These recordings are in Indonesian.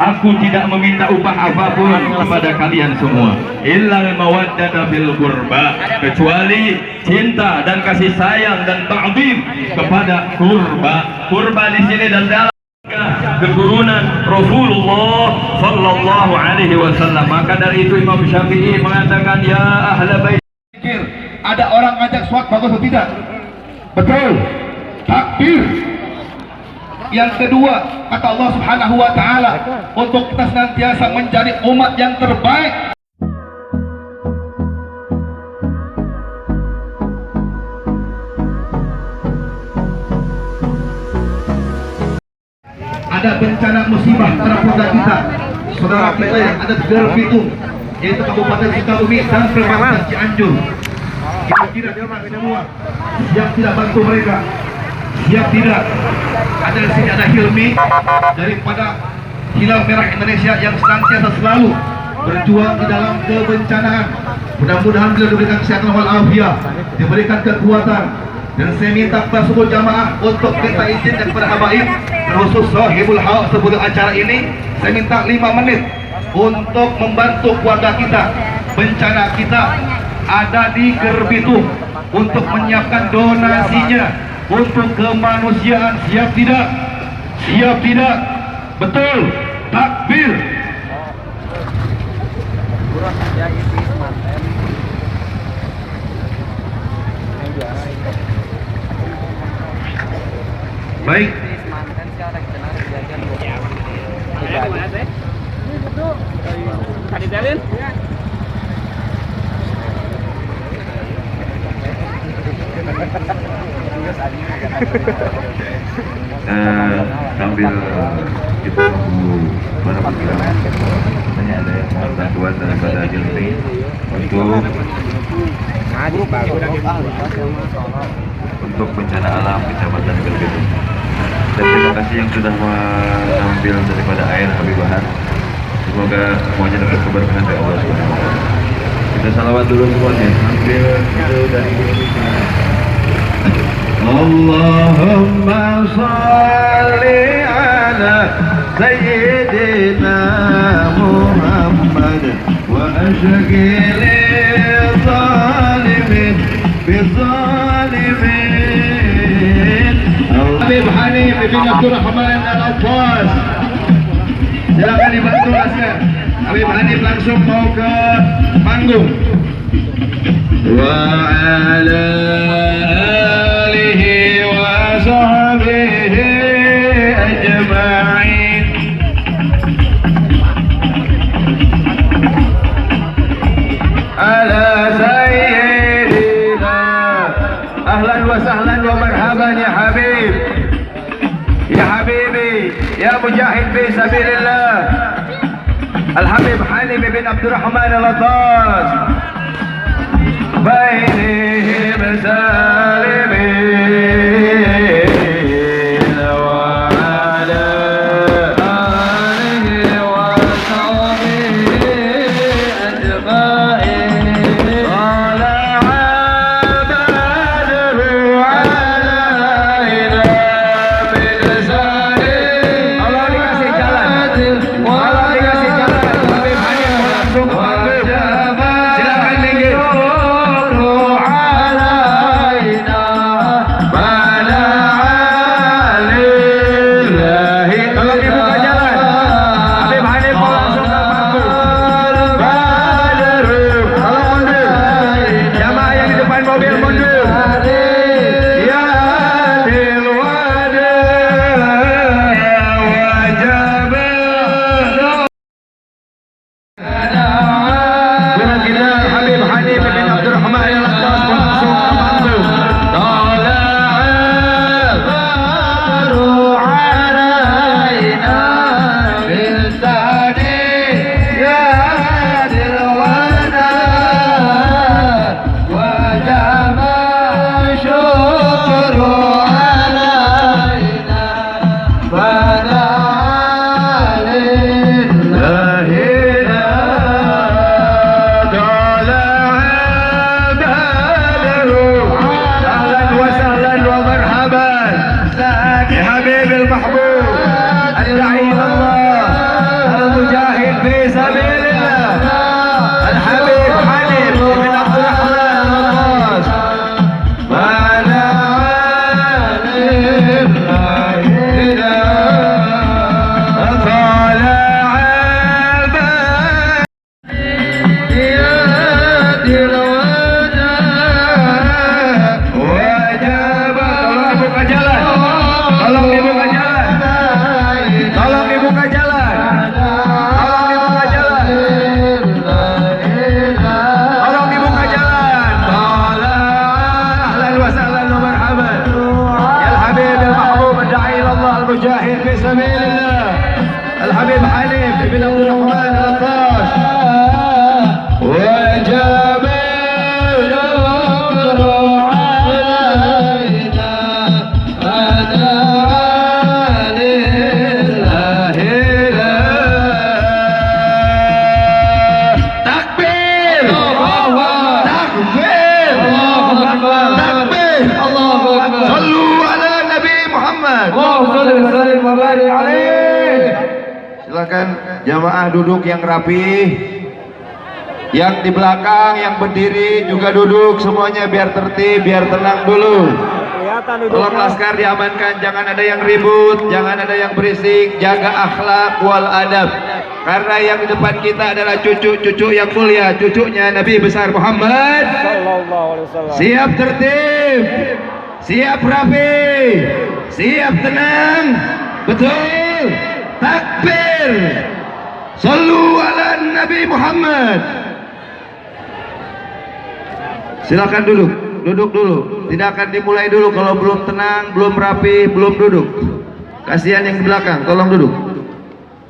Aku tidak meminta upah apapun kepada kalian semua, illal mawaddata fil qurba, kecuali cinta dan kasih sayang dan ta'zim kepada kurba. Kurba di sini dan dalam keturunan Rasulullah sallallahu alaihi wasallam. Maka dari itu Imam Syafi'i mengatakan, ya ahla bait. Ada orang ngajak sholat bagus atau tidak? Betul. Takbir. Yang kedua, kata Allah Subhanahu wa taala, untuk kita senantiasa menjadi umat yang terbaik. Ada bencana musibah terhadap kita, saudara kita yang ada di dalam Bitung, yaitu Kabupaten Sukabumi dan Kabupaten Cianjur. Kira-kira semua siap tidak bantu mereka? Siap tidak? Ada di sini ada Hilmi daripada Hilal Merah Indonesia yang senantiasa selalu berjuang di dalam kebencanaan. Mudah-mudahan beliau diberikan kesehatan walafiat, diberikan kekuatan. Dan saya minta kepada seluruh jamaah untuk minta izin kepada habaib, khusus sahibul haq sebelum acara ini, saya minta 5 menit untuk membantu keluarga kita. Bencana kita ada di Gerbitung untuk menyiapkan donasinya untuk kemanusiaan. Siap tidak? Siap tidak? Betul. Takbir. Baik. Sambil kita tunggu para perjalanan, katanya ada yang mau bantuan daripada Hilmi untuk bencana alam Kecamatan Gerbitung. Dan terima kasih yang sudah mengambil daripada air Habibahan. Semoga semuanya dapat keberkahan dari Allah Subhanahu wa taala. Kita salawat dulu semuanya. Ambil itu dari Indonesia. Allahumma salli ala Sayyidina Muhammad wa ashghil zalimin bizalimin. Habib Hanif bin Abdurrahman Al-Abbas, silakan dibantu Asgar. Habib Hanif langsung mau ke panggung. Wa ala alihi wa sahbihi ajma'in. Ala sayyidina, ahlan wa sahlan wa marhaban ya Habib, ya Habibi, ya mujahid fi sabilillah, Al-Habib Hanif bin Abdurrahman Al-Abbas. Bainihim salimin wa ala alihi wa sahbihi ajma'in. Tala'a badru alaina bil salim. Allah dikasih jalan. Allah dikasih jalan. Habib Hanif langsung silakan المجاهد في سبيل الله الحبيب حليم بن عبد الرحمن الطاش وجاب الأمر علينا أنا لله لا تكبير تكبير تكبير الله أكبر صلوا على Nabi Muhammad. Silakan jamaah duduk yang rapi. Yang di belakang, yang berdiri juga duduk semuanya biar tertib, biar tenang dulu. Tolong laskar diamankan, jangan ada yang ribut, jangan ada yang berisik, jaga akhlak wal adab. Karena yang di depan kita adalah cucu-cucu yang mulia, cucunya Nabi besar Muhammad. Siap tertib, siap rapi, siap tenang, betul. Takbir. Sallu ala Nabi Muhammad. Silakan duduk dulu. Tidak akan dimulai dulu kalau belum tenang, belum rapi, belum duduk. Kasihan yang di belakang, tolong duduk.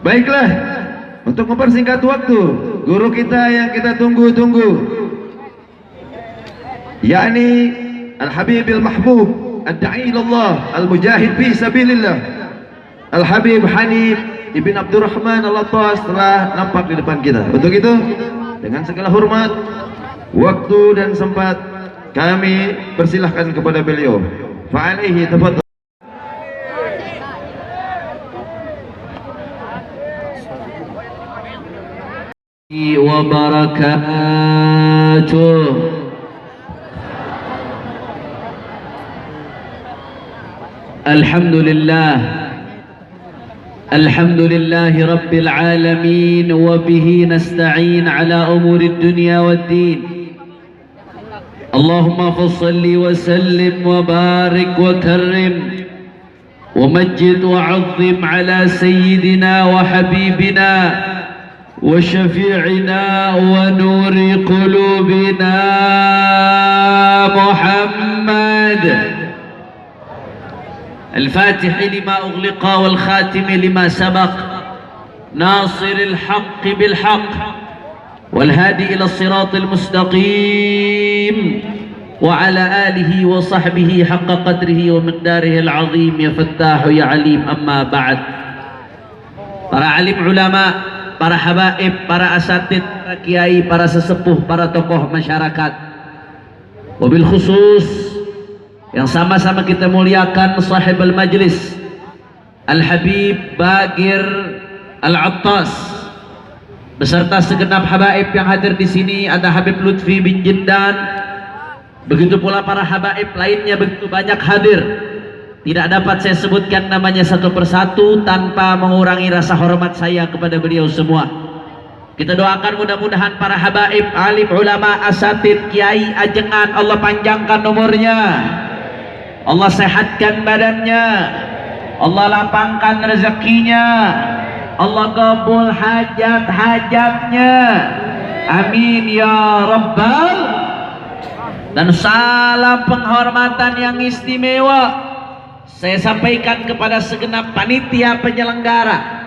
Baiklah, untuk mempersingkat waktu, guru kita yang kita tunggu-tunggu, yakni Al-Habib Al-Mahbub Ad-Da'i ilallah Al-Mujahid fi sabilillah Al-Habib Hanif Ibn Abdurrahman Al-Attas telah nampak di depan kita. Untuk itu, dengan segala hormat, waktu dan sempat, kami persilahkan kepada beliau. Fa'alaihi tafadhal. Wa barakatuh. Alhamdulillah. الحمد لله رب العالمين وبه نستعين على أمور الدنيا والدين اللهم فصل وسلم وبارك وكرم ومجد وعظم على سيدنا وحبيبنا وشفيعنا ونور قلوبنا محمد الفاتح لما أغلق والخاتم لما سبق ناصر الحق بالحق والهادي إلى الصراط المستقيم وعلى آله وصحبه حق قدره ومقداره العظيم يا فتاح يا عليم. أما بعد, para alim ulama, para habaib, para asatid, para kiai, para sesepuh, para tokoh masyarakat, wabil khusus yang sama-sama kita muliakan sahib al-majlis Al-Habib Bagir Al-Attas beserta segenap habaib yang hadir di sini. Ada Habib Lutfi bin Jindan, begitu pula para habaib lainnya begitu banyak hadir. Tidak dapat saya sebutkan namanya satu persatu tanpa mengurangi rasa hormat saya kepada beliau semua. Kita doakan mudah-mudahan para habaib, alim ulama, asatid, kiai, ajengan, Allah panjangkan umurnya, Allah sehatkan badannya, Allah lapangkan rezekinya, Allah kabul hajat-hajatnya, amin ya rabbal. Dan salam penghormatan yang istimewa saya sampaikan kepada segenap panitia penyelenggara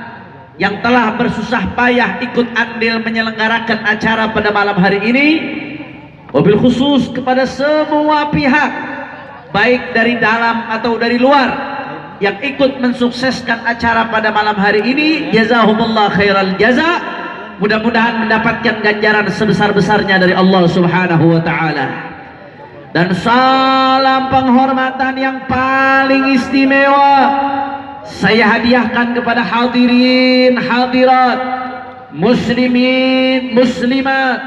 yang telah bersusah payah ikut andil menyelenggarakan acara pada malam hari ini, wabil khusus kepada semua pihak baik dari dalam atau dari luar yang ikut mensukseskan acara pada malam hari ini. Jazahumullah khairal jaza, mudah-mudahan mendapatkan ganjaran sebesar-besarnya dari Allah Subhanahu wa ta'ala. Dan salam penghormatan yang paling istimewa saya hadiahkan kepada hadirin hadirat, muslimin muslimat,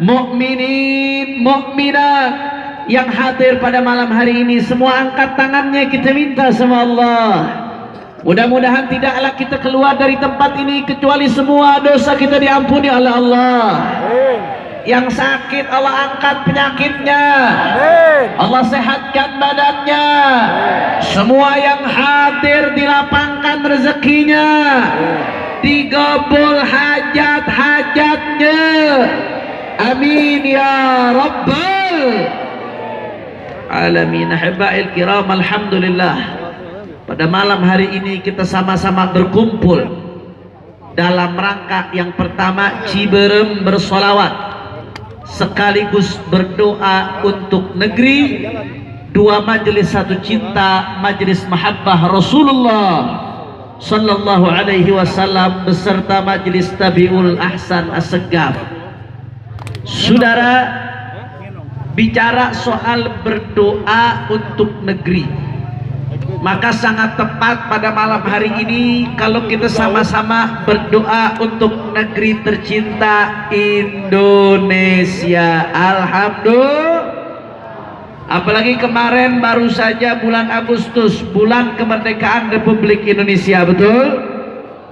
mukminin mukminat yang hadir pada malam hari ini. Semua angkat tangannya, kita minta sama Allah, mudah-mudahan tidaklah kita keluar dari tempat ini kecuali semua dosa kita diampuni oleh Allah. Yang sakit Allah angkat penyakitnya, Allah sehatkan badannya. Semua yang hadir dilapangkan rezekinya, digabul hajat-hajatnya, amin ya rabbal alamin. Ahibba'il kiram, alhamdulillah, Pada malam hari ini kita sama-sama berkumpul dalam rangka yang pertama, Ciberem bersolawat sekaligus berdoa untuk negeri. Dua, majelis satu cinta, majelis mahabbah Rasulullah sallallahu alaihi wasallam beserta majelis Tabiul Ahsan As-Segaf. Saudara, bicara soal berdoa untuk negeri, maka sangat tepat pada malam hari ini kalau kita sama-sama berdoa untuk negeri tercinta Indonesia. Alhamdulillah. Apalagi kemarin baru saja bulan Agustus, bulan kemerdekaan Republik Indonesia, betul?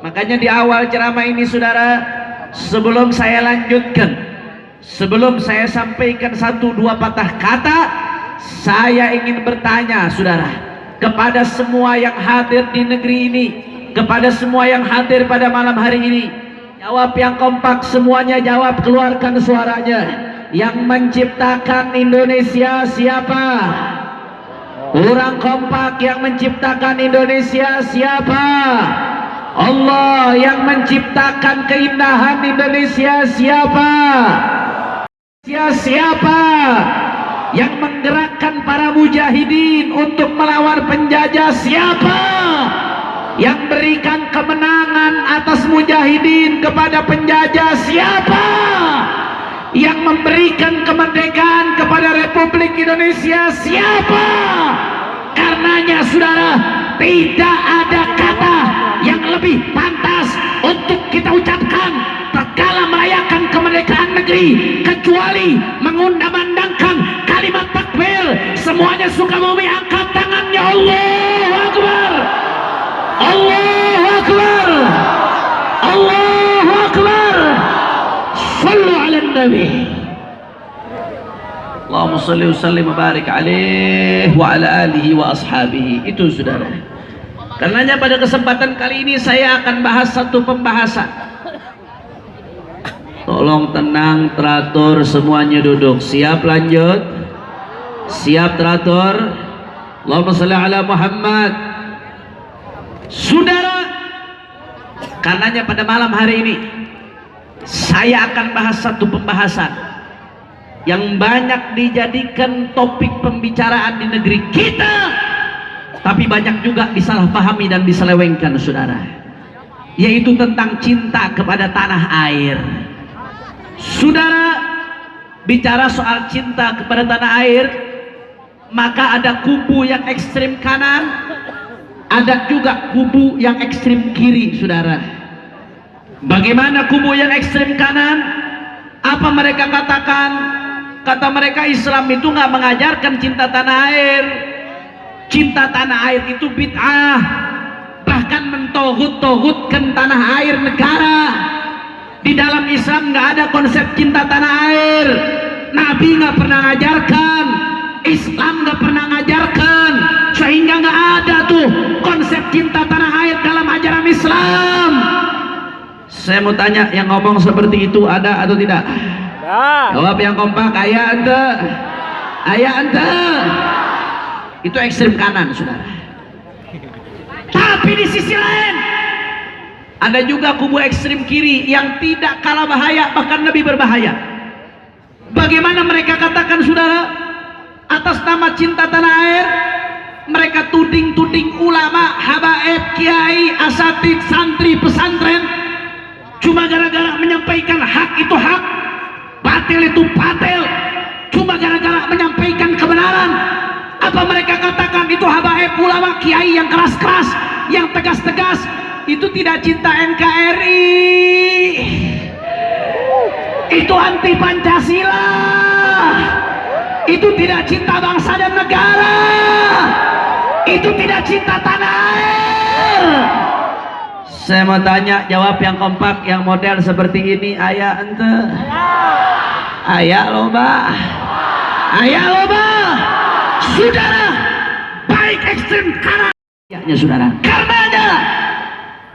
Makanya di awal ceramah ini saudara, sebelum saya lanjutkan, sebelum saya sampaikan satu dua patah kata, saya ingin bertanya saudara, kepada semua yang hadir di negeri ini, kepada semua yang hadir pada malam hari ini, jawab yang kompak, semuanya jawab, keluarkan suaranya. Yang menciptakan Indonesia siapa? Orang kompak. Yang menciptakan Indonesia siapa? Allah. Yang menciptakan keindahan Indonesia siapa? Siapa? Yang menggerakkan para mujahidin untuk melawan penjajah siapa? Yang berikan kemenangan atas mujahidin kepada penjajah siapa? Yang memberikan kemerdekaan kepada Republik Indonesia siapa? Karenanya saudara, tidak ada kata yang lebih pantas untuk kita ucapkan tatkala merayakan kemerdekaan negeri kecuali mengundang-undangkan kalimat takbir. Semuanya suka bumi angkat tangannya. Allahu Akbar, Allahu Akbar, Allahu Akbar. Sallu ala Nabi. Allahumma salli wa sallim wa barik alaihi wa ala alihi wa ashabihi. Itu saudara. Karenanya pada kesempatan kali ini saya akan bahas satu pembahasan. Tolong tenang, teratur, semuanya duduk. Siap lanjut? Siap teratur? Allahumma salli ala Muhammad. Saudara, karenanya pada malam hari ini saya akan bahas satu pembahasan yang banyak dijadikan topik pembicaraan di negeri kita, tapi banyak juga disalahpahami dan diselewengkan saudara, yaitu tentang cinta kepada tanah air. Saudara, bicara soal cinta kepada tanah air, maka ada kubu yang ekstrem kanan, ada juga kubu yang ekstrem kiri saudara. Bagaimana kubu yang ekstrem kanan? Apa mereka katakan? Kata mereka Islam itu nggak mengajarkan cinta tanah air. Cinta tanah air itu bid'ah, bahkan mentohut-tohutkan tanah air negara. Di dalam Islam nggak ada konsep cinta tanah air. Nabi nggak pernah ngajarkan, Islam nggak pernah ngajarkan, sehingga nggak ada tuh konsep cinta tanah air dalam ajaran Islam. Saya mau tanya, yang ngomong seperti itu ada atau tidak? Jawab yang kompak. Ayah ente, ayah ente. Itu ekstrem kanan saudara. Tapi di sisi lain ada juga kubu ekstrem kiri yang tidak kalah bahaya, bahkan lebih berbahaya. Bagaimana mereka katakan saudara? Atas nama cinta tanah air mereka tuding-tuding ulama, habaib, kiai, asatid, santri, pesantren cuma gara-gara menyampaikan hak itu hak, batil itu batil, cuma gara-gara menyampaikan kebenaran. Apa mereka katakan itu habaib, ulama, kiai yang keras-keras, yang tegas-tegas, itu tidak cinta NKRI, itu anti Pancasila, itu tidak cinta bangsa dan negara, itu tidak cinta tanah air. Saya mau tanya, jawab yang kompak, yang model seperti ini. Ayah ente, ayah loba, ayah loba. Saudara, baik ekstrem kanan, ya saudara. Karenanya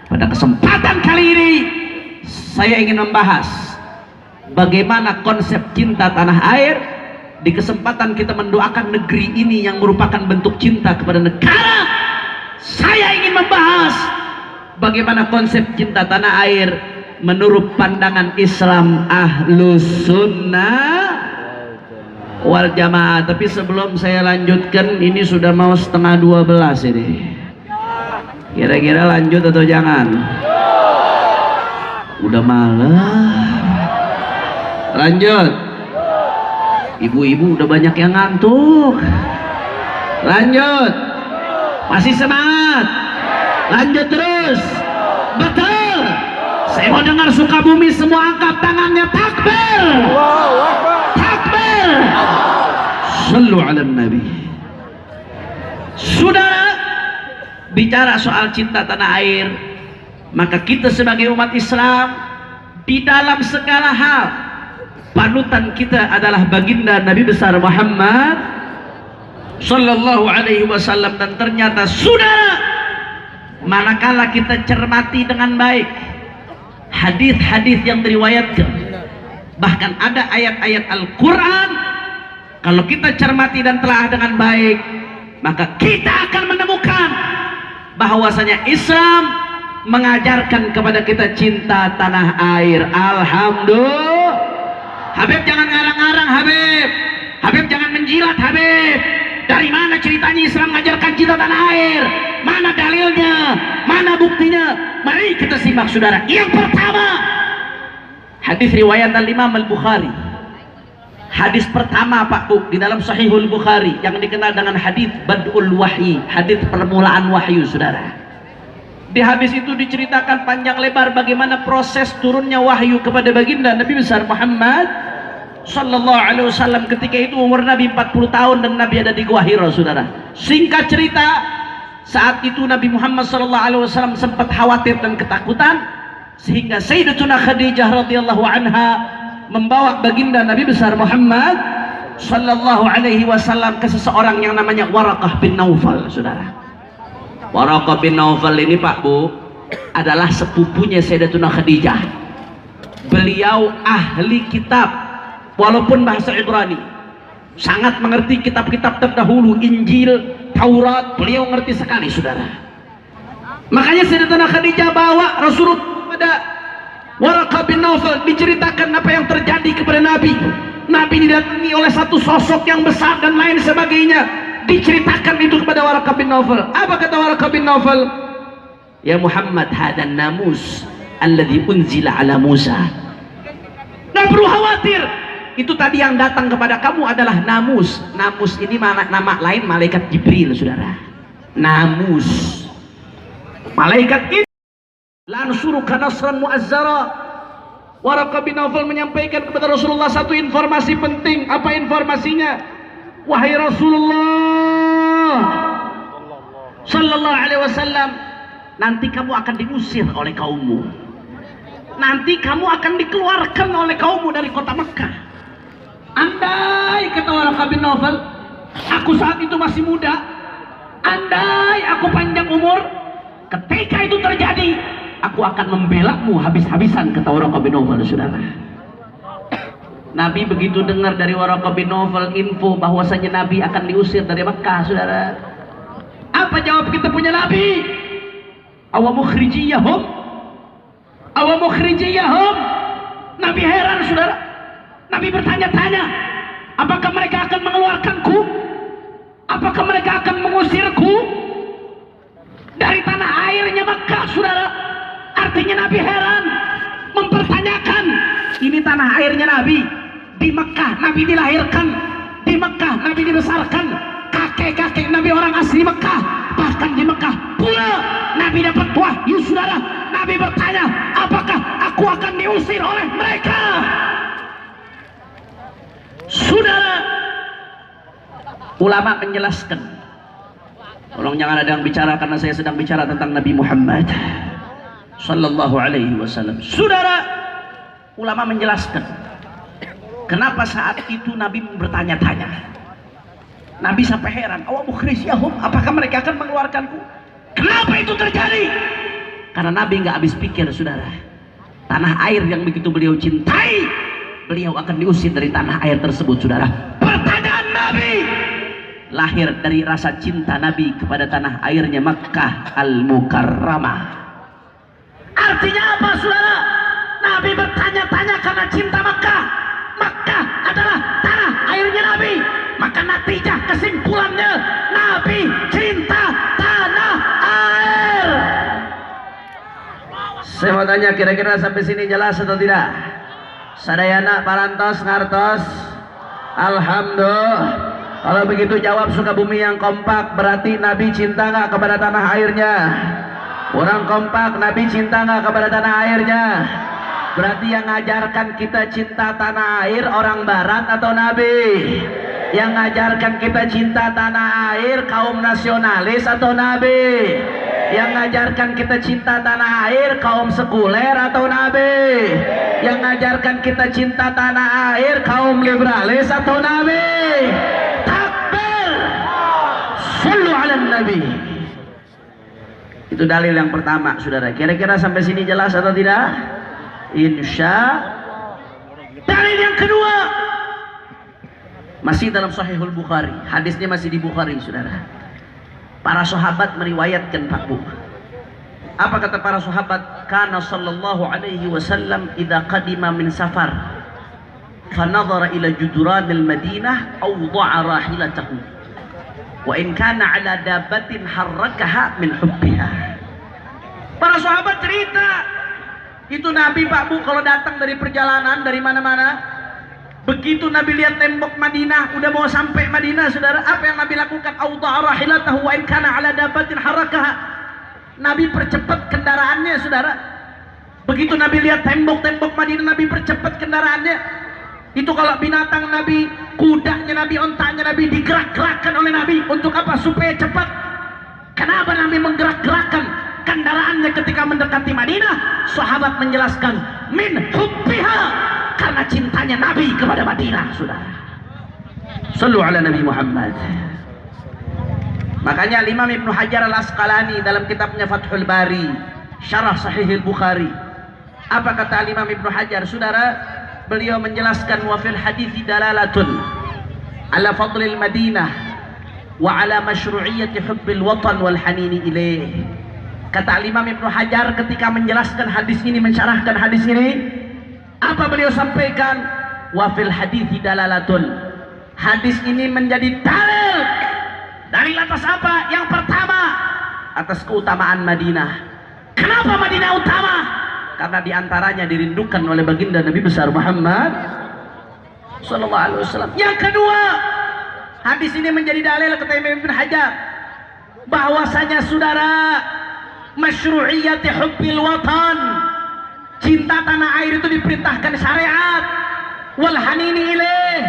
pada kesempatan kali ini saya ingin membahas bagaimana konsep cinta tanah air di kesempatan kita mendoakan negeri ini yang merupakan bentuk cinta kepada negara. saya ingin membahas bagaimana konsep cinta tanah air menurut pandangan Islam Ahlus Sunnah wal Jamaah. Tapi sebelum saya lanjutkan, ini sudah mau 11:30 ini. Kira-kira lanjut atau jangan? Udah malam. Lanjut. Ibu-ibu udah banyak yang ngantuk. Lanjut. Masih semangat. Lanjut terus. Betul. Saya mau dengar Sukabumi semua angkat tangannya. Takbir. Takbir. Sallu ala Nabi. Saudara, bicara soal cinta tanah air, maka kita sebagai umat Islam di dalam segala hal panutan kita adalah baginda Nabi besar Muhammad sallallahu alaihi wasallam. Dan ternyata saudara, manakala kita cermati dengan baik hadis-hadis yang diriwayatkan, bahkan ada ayat-ayat Al-Quran, kalau kita cermati dan telah dengan baik, maka kita akan menemukan bahwasanya Islam mengajarkan kepada kita cinta tanah air. Alhamdulillah. Habib jangan ngarang-ngarang, Habib. Habib jangan menjilat, Habib. Dari mana ceritanya Islam mengajarkan cinta tanah air? Mana dalilnya? Mana buktinya? Mari kita simak saudara. Yang pertama, hadis riwayat Al-Imam Al-Bukhari. Hadis pertama Pak Bu di dalam Sahihul Bukhari yang dikenal dengan hadis Badul Wahyi, hadis permulaan wahyu saudara. Di hadis itu diceritakan panjang lebar bagaimana proses turunnya wahyu kepada baginda Nabi besar Muhammad sallallahu alaihi wasallam. Ketika itu umur Nabi 40 tahun dan Nabi ada di Gua Hira saudara. Singkat cerita, saat itu Nabi Muhammad sallallahu alaihi wasallam sempat khawatir dan ketakutan, sehingga Sayyidatuna Khadijah radhiyallahu anha membawa baginda Nabi besar Muhammad sallallahu alaihi wasallam ke seseorang yang namanya Waraqah bin Naufal saudara. Waraqah bin Naufal ini Pak Bu adalah sepupunya Sayyidatuna Khadijah. Beliau ahli kitab, walaupun bahasa Ibrani, sangat mengerti kitab-kitab terdahulu, Injil, Taurat, beliau ngerti sekali saudara. Makanya Sayyidatuna Khadijah bawa Rasulullah pada Waraqah bin Naufal, diceritakan apa yang terjadi kepada Nabi. Nabi didatangi oleh satu sosok yang besar dan lain sebagainya. Diceritakan itu kepada Waraqah bin Naufal. Apa kata Waraqah bin Naufal? Ya Muhammad, hadan namus alladhi unzila ala Musa. Nggak perlu khawatir, itu tadi yang datang kepada kamu adalah namus. Namus ini nama lain malaikat Jibril saudara. Namus, malaikat ini lansuruka nasran muazzara. Waraqah bin Naufal menyampaikan kepada Rasulullah satu informasi penting. Apa informasinya? Wahai Rasulullah sallallahu alaihi wasallam, nanti kamu akan diusir oleh kaummu. Nanti kamu akan dikeluarkan oleh kaummu dari kota Mekah. Andai, kata Waraqah bin Naufal, aku saat itu masih muda, andai aku panjang umur, ketika itu terjadi, aku akan membelamu habis-habisan, kata Waraqah bin Naufal saudara. Nabi begitu dengar dari Waraqah bin Naufal info bahwasanya Nabi akan diusir dari Mekah saudara. Apa jawab kita punya Nabi? Awa mukhrijiyahum, awa mukhrijiyahum. Nabi heran saudara. Nabi bertanya-tanya, apakah mereka akan mengeluarkanku? Apakah mereka akan mengusirku dari tanah airnya Mekah saudara? Artinya Nabi heran, mempertanyakan, ini tanah airnya Nabi. Di Mekah Nabi dilahirkan, di Mekah Nabi dibesarkan, kakek-kakek Nabi orang asli Mekah, bahkan di Mekah pula Nabi dapat wahyu saudara. Nabi bertanya, apakah aku akan diusir oleh mereka? Saudara, ulama menjelaskan, tolong jangan ada yang bicara karena saya sedang bicara tentang Nabi Muhammad sallallahu alaihi wasallam. Saudara, ulama menjelaskan kenapa saat itu Nabi bertanya-tanya. Nabi sampai heran, awa mukhrijiyahum, apakah mereka akan mengeluarkanku? Kenapa itu terjadi? Karena Nabi nggak habis pikir saudara. Tanah air yang begitu beliau cintai, beliau akan diusir dari tanah air tersebut saudara. Pertanyaan Nabi, lahir dari rasa cinta Nabi kepada tanah airnya Makkah Al-Mukarramah. Artinya apa saudara? Nabi bertanya-tanya karena cinta Makkah. Makkah adalah tanah airnya Nabi. Maka natijah kesimpulannya Nabi cinta tanah air. Saya mau tanya, kira-kira sampai sini jelas atau tidak? Sadayana parantos ngartos. Alhamdulillah. Kalau begitu jawab Sukabumi yang kompak, berarti Nabi cinta nggak kepada tanah airnya? Orang kompak, Nabi cinta nggak kepada tanah airnya? Berarti yang ngajarkan kita cinta tanah air orang barat atau Nabi? Yang ngajarkan kita cinta tanah air kaum nasionalis atau Nabi? Yang ngajarkan kita cinta tanah air kaum sekuler atau Nabi? Yang ngajarkan kita cinta tanah air kaum liberalis atau Nabi? Takbir! Sallu ala Nabi. Itu dalil yang pertama, saudara. Kira-kira sampai sini jelas atau tidak? Insya. Dalil yang kedua masih dalam Sahihul Bukhari. Hadisnya masih di Bukhari, saudara. Para sahabat meriwayatkan, Pak Bu. Apa kata para sahabat? Kana sallallahu alaihi wasallam idza qadima min safar fa nadhara ila juduranil Madinah aw dha'a rahilatahu wa in kana ala dabatin harrakaha min hubbiha. Para sahabat cerita, itu Nabi, Pak Bu, kalau datang dari perjalanan dari mana-mana, begitu Nabi lihat tembok Madinah, udah mau sampai Madinah, saudara, apa yang Nabi lakukan? Awda'a rahilatahu wa in kana ala dabatin harrakaha. Nabi percepat kendaraannya, saudara. Begitu Nabi lihat tembok-tembok Madinah, Nabi percepat kendaraannya. Itu kalau binatang Nabi, kudanya Nabi, ontanya Nabi digerak-gerakkan oleh Nabi. Untuk apa? Supaya cepat. Kenapa Nabi menggerak-gerakkan kendaraannya ketika mendekati Madinah? Sahabat menjelaskan, min hubbiha, karena cintanya Nabi kepada Madinah, saudara. Sallu ala Nabi Muhammad. Makanya Imam Ibnu Hajar Al-Asqalani dalam kitabnya Fathul Bari, Syarah Sahih Al-Bukhari, apa kata Imam Ibnu Hajar, saudara? Beliau menjelaskan, wa fil hadithi dalalatun ala fadlil Madinah wa ala masyru'iyyati hubbil watan wal hanini ilaih. Kata Imam Ibnu Hajar ketika menjelaskan hadis ini, mensyarahkan hadis ini, apa beliau sampaikan? Wa fil hadithi dalalatun. Hadis ini menjadi dalil. Dalil atas apa? Yang pertama, atas keutamaan Madinah. Kenapa Madinah utama? Karena diantaranya dirindukan oleh baginda Nabi besar Muhammad sallallahu alaihi wasallam. Yang kedua, hadis ini menjadi dalil kata Imam Ibnu Hajar bahwasanya, saudara, masyru'iyyati hubbil watan, cinta tanah air itu diperintahkan syariat. Wal hanini ilaih,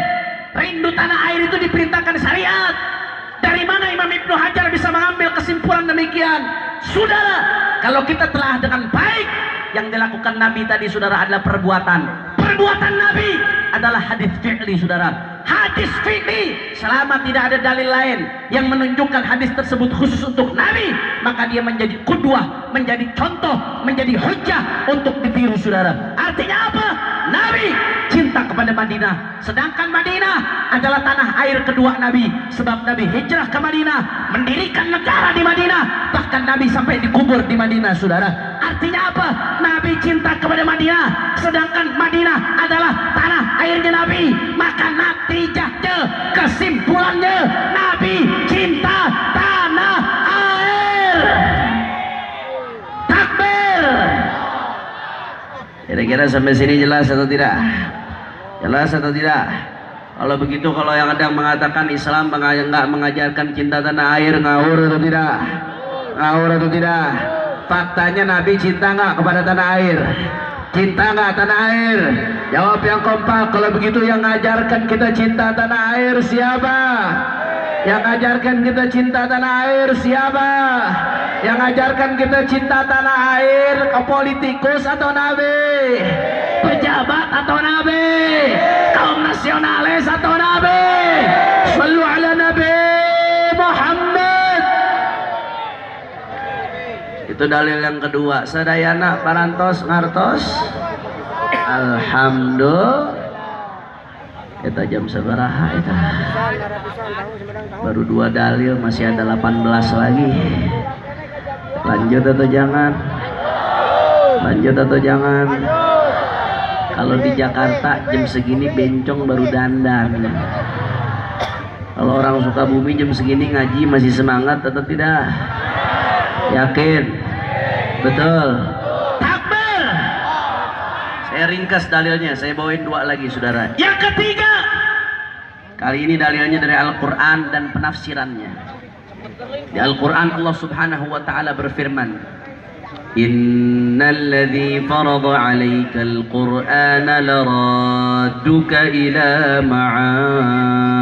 rindu tanah air itu diperintahkan syariat. Dari mana Imam Ibnu Hajar bisa mengambil kesimpulan demikian? Saudara, kalau kita telah dengan baik, yang dilakukan Nabi tadi, saudara, adalah perbuatan. Perbuatan Nabi adalah hadis fi'li, saudara. Hadis fi'li, selama tidak ada dalil lain yang menunjukkan hadis tersebut khusus untuk Nabi, maka dia menjadi qudwah, menjadi contoh, menjadi hujjah untuk ditiru, saudara. Artinya apa? Nabi cinta kepada Madinah, sedangkan Madinah adalah tanah air kedua Nabi. Sebab Nabi hijrah ke Madinah, mendirikan negara di Madinah, bahkan Nabi sampai dikubur di Madinah, saudara. Artinya apa? Nabi cinta kepada Madinah, sedangkan Madinah adalah tanah airnya Nabi. Maka natijahnya, kesimpulannya, Nabi cinta tanah air. Takbir. Kira-kira sampai sini jelas atau tidak? Jelas atau tidak? Kalau begitu, kalau yang ada yang mengatakan Islam enggak mengajarkan cinta tanah air, ngawur atau tidak? Ngawur atau tidak? Faktanya Nabi cinta nggak kepada tanah air? Cinta nggak tanah air? Jawab yang kompak. Kalau begitu, yang ngajarkan kita cinta tanah air siapa? Yang ngajarkan kita cinta tanah air siapa? Yang ngajarkan kita cinta tanah air politikus atau Nabi? Pejabat atau Nabi? Kaum nasionalis atau Nabi? Sallu ala Nabi Muhammad. Itu dalil yang kedua. Sadayana parantos ngartos. Alhamdulillah. Eta jam sabaraha eta? Baru 2 dalil, masih ada 18 lagi. Lanjut atau jangan? Lanjut atau jangan? Kalau di Jakarta jam segini bencong baru dandan. Kalau orang Sukabumi jam segini ngaji masih semangat atau tidak? Yakin? Betul? Takbir! Saya ringkas dalilnya, saya bawain 2 lagi saudara. Yang ketiga, kali ini dalilnya dari Al-Quran dan penafsirannya. Di Al-Quran Allah subhanahu wa ta'ala berfirman, Innalladzi farada 'alaikal Qur'ana laradduka ila ma'ad.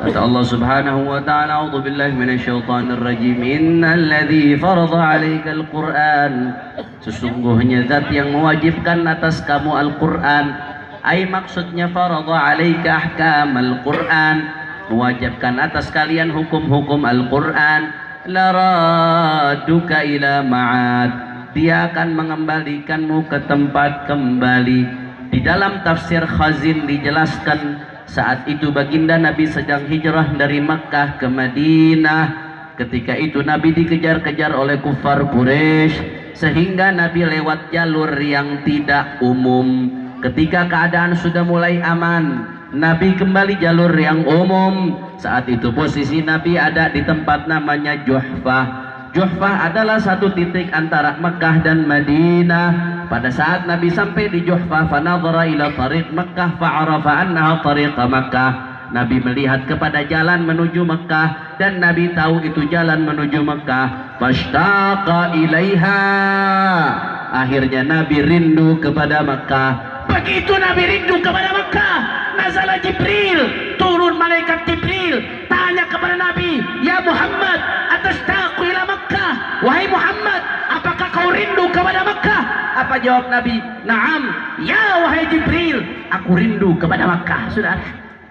Kata Allah subhanahu wa ta'ala, A'udzu billahi minasyaitonir rajim. Innalladzi farada 'alaikal Qur'an. Sesungguhnya zat yang mewajibkan atas kamu Al-Qur'an. Ai maksudnya farada 'alaika ahkamal Qur'an, mewajibkan atas kalian hukum-hukum Al-Qur'an. Laraduka ila ma'ad, dia akan mengembalikanmu ke tempat kembali. Di dalam tafsir Khazin dijelaskan, saat itu baginda Nabi sedang hijrah dari Makkah ke Madinah. Ketika itu Nabi dikejar-kejar oleh kufar Quraisy, sehingga Nabi lewat jalur yang tidak umum. Ketika keadaan sudah mulai aman, Nabi kembali jalur yang umum. Saat itu posisi Nabi ada di tempat namanya Juhfah. Juhfah adalah satu titik antara Mekah dan Madinah. Pada saat Nabi sampai di Juhfah, fanadhara ila tariq Makkah fa'arafa annaha tariq Makkah. Nabi melihat kepada jalan menuju Mekah dan Nabi tahu itu jalan menuju Mekah. Fashtaqa ilaiha. Akhirnya Nabi rindu kepada Mekah. Begitu Nabi rindu kepada Mekah, nazala Jibril, turun malaikat Jibril, tanya kepada Nabi, ya Muhammad, atastaqu ila Mekah? Wahai Muhammad, apakah kau rindu kepada Mekah? Apa jawab Nabi? Naam, ya wahai Jibril, aku rindu kepada Mekah. Saudara,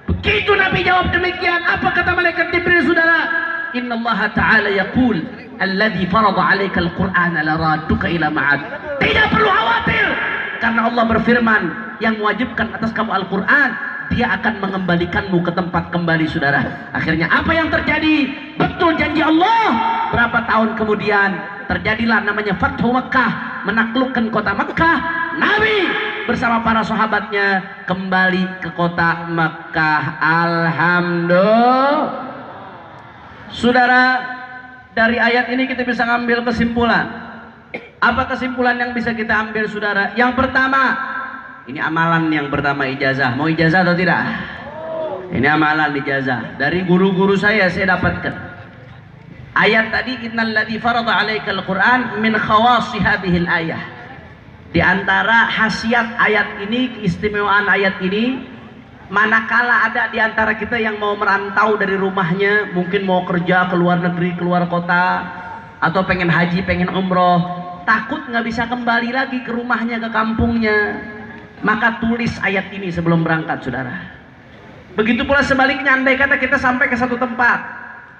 begitu Nabi jawab demikian, apa kata malaikat Jibril saudara? Inna Allah Ta'ala yaqul, alladzi farada 'alaika al-Qur'ana laradduka ila ma'ad. Tidak perlu khawatir, karena Allah berfirman, yang mewajibkan atas kamu Al-Quran, dia akan mengembalikanmu ke tempat kembali saudara. Akhirnya apa yang terjadi? Betul janji Allah. Berapa tahun kemudian terjadilah namanya Fathu Makkah, menaklukkan kota Makkah. Nabi bersama para sahabatnya kembali ke kota Makkah. Alhamdulillah. Saudara, dari ayat ini kita bisa ngambil kesimpulan. Apa kesimpulan yang bisa kita ambil saudara? Yang pertama, ini amalan yang pertama, ijazah. Mau ijazah atau tidak? Ini amalan ijazah. Dari guru-guru saya dapatkan. Ayat tadi, innalladzi farada 'alaikal Qur'an min khawasi hadhil ayah. Di antara khasiat ayat ini, keistimewaan ayat ini, manakala ada di antara kita yang mau merantau dari rumahnya, mungkin mau kerja ke luar negeri, keluar kota, atau pengen haji, pengen umroh, takut nggak bisa kembali lagi ke rumahnya, ke kampungnya, maka tulis ayat ini sebelum berangkat saudara. Begitu pula sebaliknya, andai kata kita sampai ke satu tempat,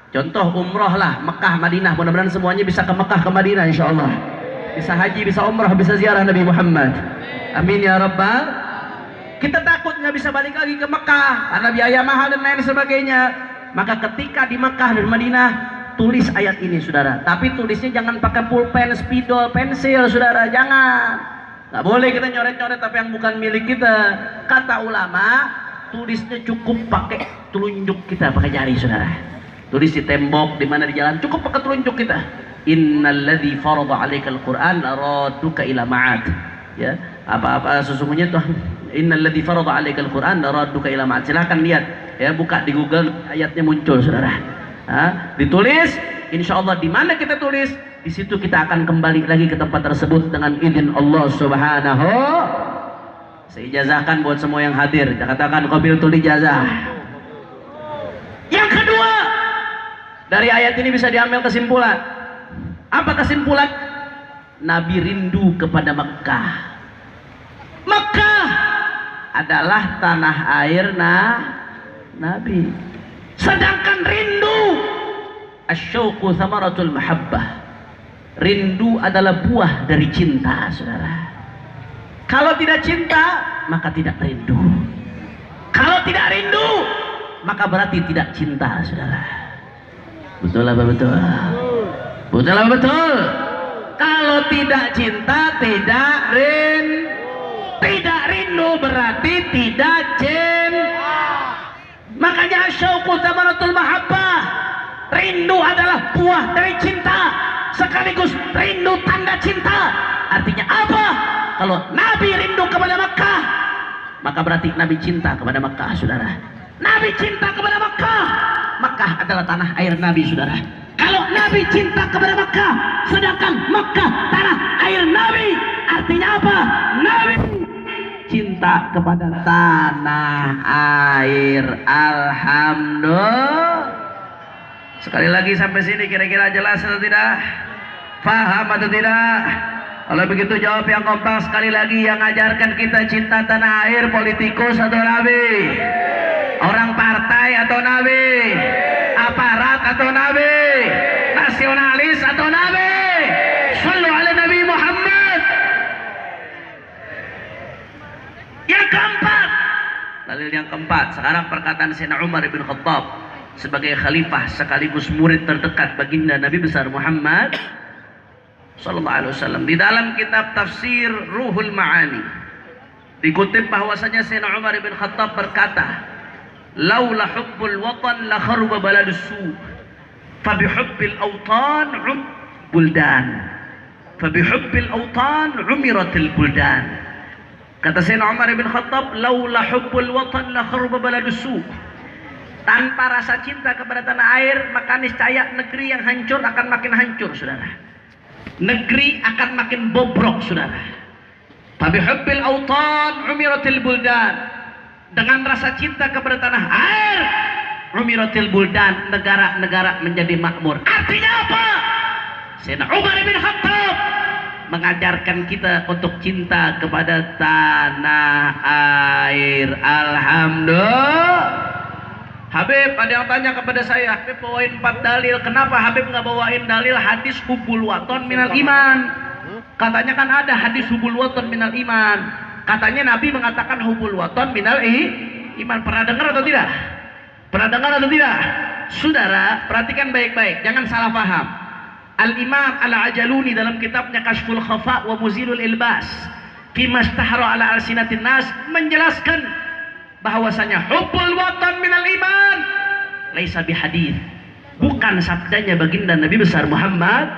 contoh umroh lah, Mekah, Madinah, mudah-mudahan semuanya bisa ke Mekah, ke Madinah insya Allah, bisa haji, bisa umroh, bisa ziarah Nabi Muhammad, amin ya rabbal. Kita takut nggak bisa balik lagi ke Mekah karena biaya mahal dan lain sebagainya, maka ketika di Mekah dan Madinah, tulis ayat ini saudara. Tapi tulisnya jangan pakai pulpen, spidol, pensil saudara, jangan. Nggak boleh kita nyoret-nyoret apa yang bukan milik kita. Kata ulama, tulisnya cukup pakai telunjuk kita, pakai jari saudara. Tulis di tembok, di mana di jalan, cukup pakai telunjuk kita. Innalladzi farada 'alaikal Qur'an laradduka ila ma'ad. Ya, apa-apa sesungguhnya Tuhan. Innalladzi farada 'alaikal Qur'an laradduka ila ma'ad. Silakan lihat ya, buka di Google, ayatnya muncul saudara. Ditulis, insya Allah di mana kita tulis, di situ kita akan kembali lagi ke tempat tersebut dengan izin Allah Subhanahu. Saya ijazahkan buat semua yang hadir, katakan qabiltul ijazah. Yang kedua, dari ayat ini bisa diambil kesimpulan. Apa kesimpulan? Nabi rindu kepada Mekah. Mekah adalah tanah air Nabi. Sedangkan rindu, asyauqu thamaratul mahabbah. Rindu adalah buah dari cinta, saudara. Kalau tidak cinta, maka tidak rindu. Kalau tidak rindu, maka berarti tidak cinta, saudara. Betul apa betul? Betul apa betul? Kalau tidak cinta, tidak rindu berarti tidak cinta. Makanya syauqu thamaratul mahabbah. Rindu adalah buah dari cinta, sekaligus rindu tanda cinta. Artinya apa? Kalau Nabi rindu kepada Makkah, maka berarti Nabi cinta kepada Makkah, saudara. Nabi cinta kepada Makkah, Makkah adalah tanah air Nabi, saudara. Kalau Nabi cinta kepada Makkah, sedangkan Makkah tanah air Nabi, artinya apa? Nabi cinta kepada tanah air. Alhamdulillah. Sekali lagi sampai sini kira-kira jelas atau tidak? Paham atau tidak? Kalau begitu jawab yang kompak sekali lagi. Yang ajarkan kita cinta tanah air, politikus atau Nabi? Orang partai atau Nabi? Aparat atau Nabi? Nasionalis atau Nabi? Shallu ala Nabi Muhammad. Yang keempat, dalil yang keempat, sekarang perkataan Sayyidina Umar bin Khattab sebagai khalifah sekaligus murid terdekat baginda Nabi besar Muhammad sallallahu alaihi wasallam. Di dalam kitab tafsir Ruhul Ma'ani dikutip bahwasanya Sayyidina Umar bin Khattab berkata, "Laula hubbul watan la kharuba baladus su, fa bihubbil awtan buldan, fa bihubbil awtan umiratil buldan." Kata Sayyidina Umar bin Khattab, "Laula hubbul watan la kharuba baladus su." Tanpa rasa cinta kepada tanah air, maka niscaya negeri yang hancur akan makin hancur, saudara. Negeri akan makin bobrok, saudara. Fabihubbil awtan umiratil buldan. Dengan rasa cinta kepada tanah air, umiratil buldan, negara-negara menjadi makmur. Artinya apa? Sayyidina Umar bin Khattab mengajarkan kita untuk cinta kepada tanah air. Alhamdulillah. Habib, ada yang tanya kepada saya, Habib bawain 4 dalil. Kenapa Habib nggak bawain dalil hadis hubul waton minal iman? Katanya kan ada hadis hubul waton minal iman. Katanya Nabi mengatakan hubul waton minal iman. Pernah dengar atau tidak? Pernah dengar atau tidak? Saudara, perhatikan baik-baik, jangan salah paham. Al-Imam Al-Ajaluni dalam kitabnya Kashful Khafa wa Muzilul Ilbas Fima Istahara ala Alsinatin Nas menjelaskan bahwasanya hubbul watan minal iman laisa bihadits, bukan sabdanya baginda Nabi besar Muhammad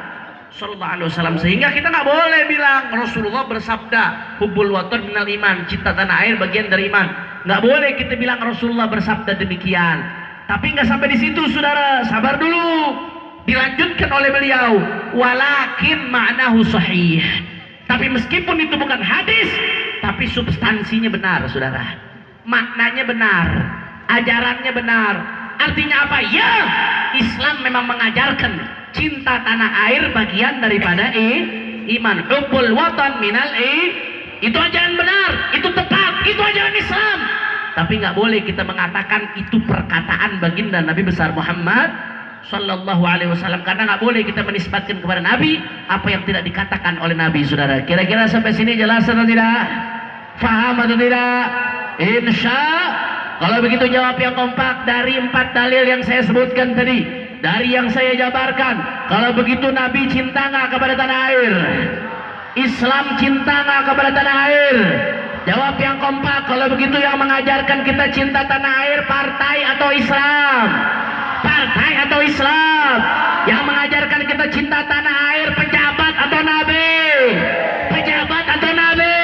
sallallahu alaihi wasallam. Sehingga kita nggak boleh bilang Rasulullah bersabda hubbul watan minal iman, cinta tanah air bagian dari iman. Nggak boleh kita bilang Rasulullah bersabda demikian. Tapi nggak sampai di situ, saudara, sabar dulu. Dilanjutkan oleh beliau, walakin ma'nahu sahih. Tapi meskipun itu bukan hadis, tapi substansinya benar, saudara. Maknanya benar, ajarannya benar. Artinya apa? Ya, Islam memang mengajarkan cinta tanah air bagian daripada iman. Hubbul watan minal itu ajaran benar, itu tepat, itu ajaran Islam. Tapi nggak boleh kita mengatakan itu perkataan baginda Nabi besar Muhammad sallallahu alaihi wasallam, karena nggak boleh kita menisbatkan kepada Nabi apa yang tidak dikatakan oleh Nabi, saudara. Kira-kira sampai sini jelas atau tidak? Faham atau tidak? Insya. Kalau begitu jawab yang kompak dari 4 dalil yang saya sebutkan tadi, dari yang saya jabarkan. Kalau begitu Nabi cinta nggak kepada tanah air? Islam cinta nggak kepada tanah air? Jawab yang kompak. Kalau begitu yang mengajarkan kita cinta tanah air partai atau Islam? Partai atau Islam? Yang mengajarkan kita cinta tanah air pejabat atau Nabi? Pejabat atau Nabi?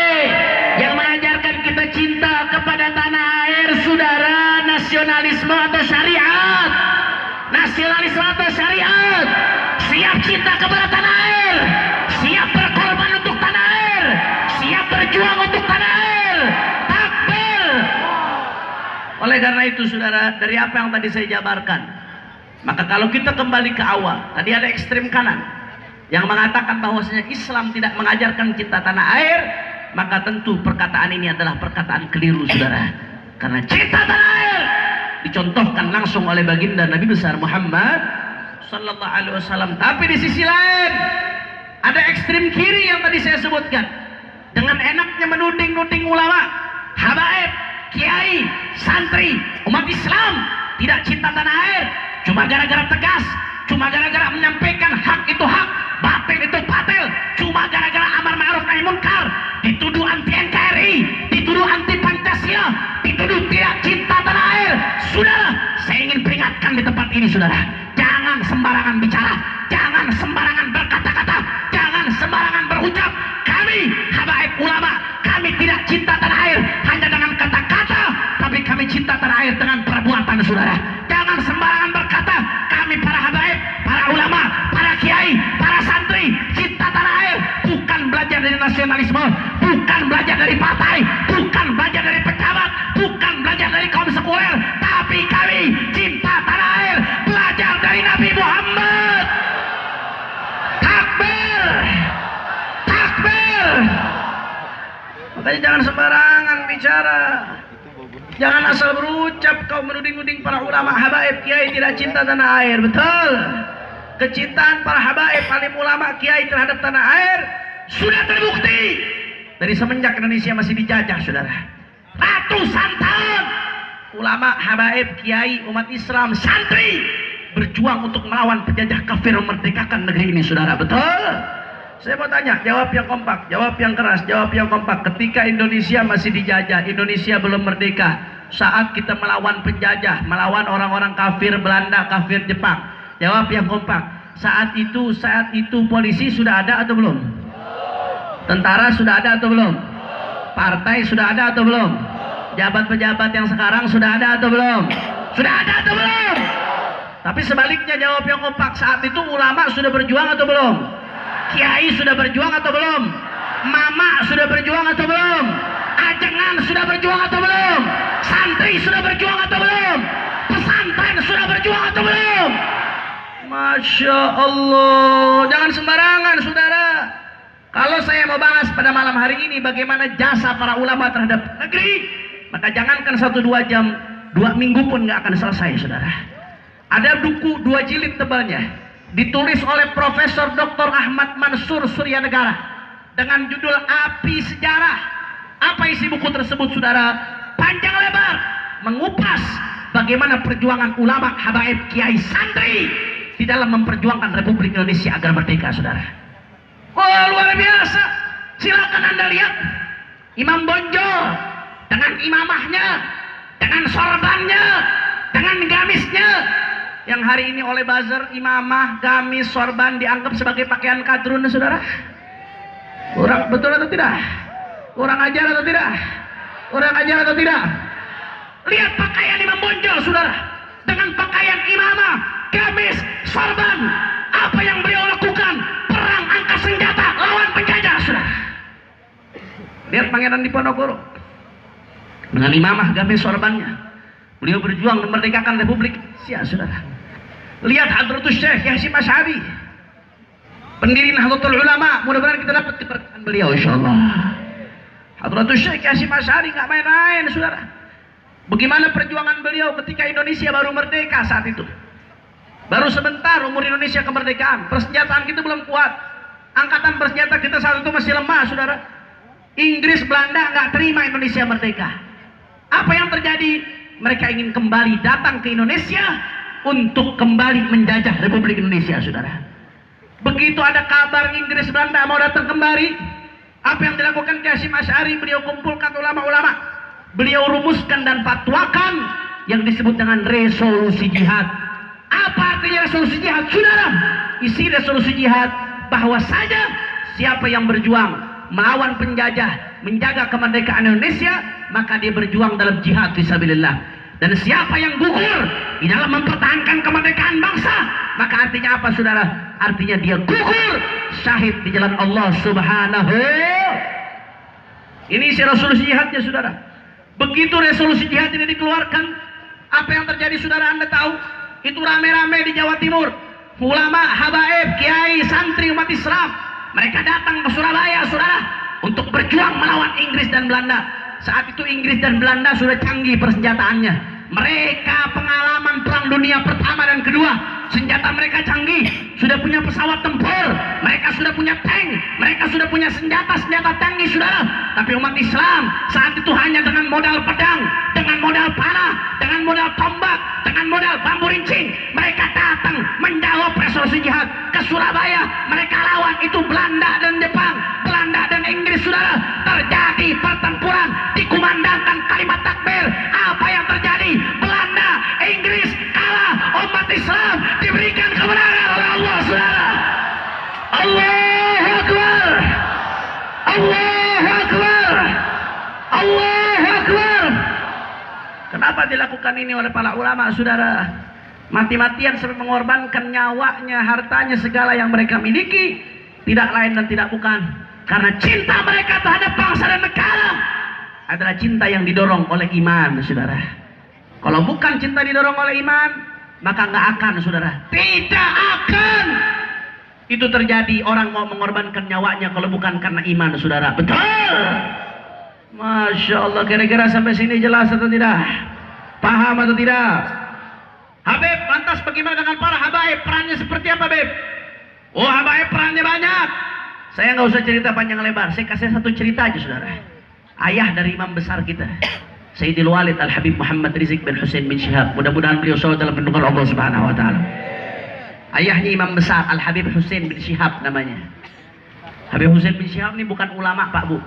Yang mengajarkan kita cinta kepada tanah air, saudara, nasionalisme atau syariat? Nasionalisme atau syariat? Siap cinta kepada tanah air, siap berkorban untuk tanah air, siap berjuang untuk tanah air. Takbir. Oleh karena itu, saudara, dari apa yang tadi saya jabarkan, maka kalau kita kembali ke awal, tadi ada ekstrem kanan yang mengatakan bahwasanya Islam tidak mengajarkan cinta tanah air, maka tentu perkataan ini adalah perkataan keliru, saudara. Karena cinta tanah air dicontohkan langsung oleh baginda Nabi besar Muhammad sallallahu alaihi wasallam. Tapi di sisi lain ada ekstrem kiri yang tadi saya sebutkan, dengan enaknya menuding-nuding ulama, habaib, kiai, santri, umat Islam tidak cinta tanah air cuma gara-gara tegas, cuma gara-gara menyampaikan hak itu hak, batil itu batil, cuma gara-gara amar ma'ruf nahi munkar, dituduh anti NKRI, dituduh anti Pancasila, dituduh tidak cinta tanah air. Saudara, saya ingin peringatkan di tempat ini, saudara, jangan sembarangan bicara, jangan sembarangan berkata-kata, jangan sembarangan berucap. Kami habaib ulama, kami tidak cinta tanah air hanya dengan kata-kata, tapi kami cinta tanah air dengan perbuatan, saudara. Jangan sembarangan berkata. Kami para habaib, para ulama, para kiai, para santri cinta tanah air, bukan belajar dari nasionalisme, bukan belajar dari partai, bukan belajar dari pejabat, bukan belajar dari kaum sekuler, tapi kami cinta tanah air, belajar dari Nabi Muhammad. Takbir, takbir. Makanya jangan sembarangan bicara, jangan asal berucap kau menuding-nuding para ulama habaib kiai tidak cinta tanah air. Betul, kecintaan para habaib alim ulama kiai terhadap tanah air sudah terbukti dari semenjak Indonesia masih dijajah, saudara. Ratusan tahun ulama habaib kiai umat Islam santri berjuang untuk melawan penjajah kafir memerdekakan negeri ini, saudara. Betul. Saya mau tanya, jawab yang kompak, jawab yang keras, jawab yang kompak. Ketika Indonesia masih dijajah, Indonesia belum merdeka, saat kita melawan penjajah, melawan orang-orang kafir Belanda, kafir Jepang, jawab yang kompak. Saat itu polisi sudah ada atau belum? Tentara sudah ada atau belum? Partai sudah ada atau belum? Jabat-pejabat yang sekarang sudah ada atau belum? Sudah ada atau belum? Tapi sebaliknya jawab yang kompak, saat itu ulama sudah berjuang atau belum? Kiai sudah berjuang atau belum? Mama sudah berjuang atau belum? Ajengan sudah berjuang atau belum? Santri sudah berjuang atau belum? Pesantren sudah berjuang atau belum? Masya Allah, jangan sembarangan, saudara. Kalau saya mau bahas pada malam hari ini bagaimana jasa para ulama terhadap negeri, maka jangankan 1-2 jam, 2 minggu pun nggak akan selesai, saudara. Ada buku 2 jilid tebalnya, ditulis oleh Profesor Dr. Ahmad Mansur Suryanegara dengan judul Api Sejarah. Apa isi buku tersebut, saudara? Panjang lebar mengupas bagaimana perjuangan ulama, habaib, kiai, santri di dalam memperjuangkan Republik Indonesia agar merdeka, saudara. Oh, luar biasa. Silakan Anda lihat Imam Bonjol dengan imamahnya, dengan sorbannya, dengan gamisnya, yang hari ini oleh buzzer imamah, gamis, sorban dianggap sebagai pakaian kadrun, saudara. Kurang betul atau tidak? Kurang ajar atau tidak? Kurang ajar atau tidak? Lihat pakaian Imam Bonjol, saudara, dengan pakaian imamah, gamis, sorban. Apa yang beliau lakukan? Perang angkat senjata lawan penjajah, saudara. Lihat Pangeran Diponegoro dengan imamah, gamis, sorbannya, beliau berjuang memerdekakan Republik Indonesia, saudara. Lihat Hadratus Syekh Hasyim Asy'ari, pendiri Nahdlatul Ulama. Mudah-mudahan kita dapat keberkahan beliau, insyaallah. Hadratus Syekh Hasyim Asy'ari nggak main-main, saudara. Bagaimana perjuangan beliau ketika Indonesia baru merdeka saat itu. Baru sebentar umur Indonesia kemerdekaan, persenjataan kita belum kuat. Angkatan bersenjata kita saat itu masih lemah, saudara. Inggris, Belanda nggak terima Indonesia merdeka. Apa yang terjadi? Mereka ingin kembali datang ke Indonesia untuk kembali menjajah Republik Indonesia, saudara. Begitu ada kabar Inggris, Belanda mau datang kembali, apa yang dilakukan Hasyim Asy'ari? Beliau kumpulkan ulama-ulama, beliau rumuskan dan fatwakan yang disebut dengan resolusi jihad. Apa artinya resolusi jihad, saudara? Isi resolusi jihad bahwa saja siapa yang berjuang melawan penjajah, menjaga kemerdekaan Indonesia, maka dia berjuang dalam jihad fisabilillah. Dan siapa yang gugur di dalam mempertahankan kemerdekaan bangsa, maka artinya apa, saudara? Artinya dia gugur syahid di jalan Allah Subhanahu. Ini isi resolusi jihadnya, saudara. Begitu resolusi jihad ini dikeluarkan, apa yang terjadi, saudara? Anda tahu, itu rame-rame di Jawa Timur, ulama, habaib, kiai, santri umat Islam, mereka datang ke Surabaya, saudara, untuk berjuang melawan Inggris dan Belanda. Saat itu Inggris dan Belanda sudah canggih persenjataannya. Mereka pengalaman perang dunia pertama dan kedua senjata mereka canggih, sudah punya pesawat tempur, mereka sudah punya tank, mereka sudah punya senjata-senjata canggih, saudara. Tapi umat Islam saat itu hanya dengan modal pedang, dengan modal panah, dengan modal tombak, dengan modal bambu rincing, mereka datang menjawab resolusi jihad ke Surabaya. Mereka lawan itu Belanda dan Jepang, Belanda dan Inggris, saudara. Terjadi pertempuran, dikumandangkan kalimat takbir. Apa yang terjadi? Belanda, Inggris kalah, umat Islam diberikan kemenangan oleh Allah, saudara. Allahu Akbar, Allahu Akbar, Allahu Akbar. Kenapa dilakukan ini oleh para ulama, saudara? Mati-matian sampai mengorbankan nyawanya, hartanya, segala yang mereka miliki, tidak lain dan tidak bukan karena cinta mereka terhadap bangsa dan negara adalah cinta yang didorong oleh iman, saudara. Kalau bukan cinta didorong oleh iman, maka nggak akan, saudara. Tidak akan itu terjadi. Orang mau mengorbankan nyawanya kalau bukan karena iman, saudara. Betul. Masya Allah. Kira-kira sampai sini jelas atau tidak? Paham atau tidak? Habib, lantas bagaimana dengan para habaib? Perannya seperti apa, Habib? Oh, habaib perannya banyak. Saya nggak usah cerita panjang lebar. Saya kasih satu cerita aja, saudara. Ayah dari imam besar kita, Sayyidil Walid Al-Habib Muhammad Rizik bin Hussein bin Syihab. Mudah-mudahan beliau selalu dalam lindungan Allah Subhanahu wa taala. Ayahnya imam besar Al-Habib Hussein bin Syihab namanya. Habib Hussein bin Syihab ini bukan ulama, Pak Bu.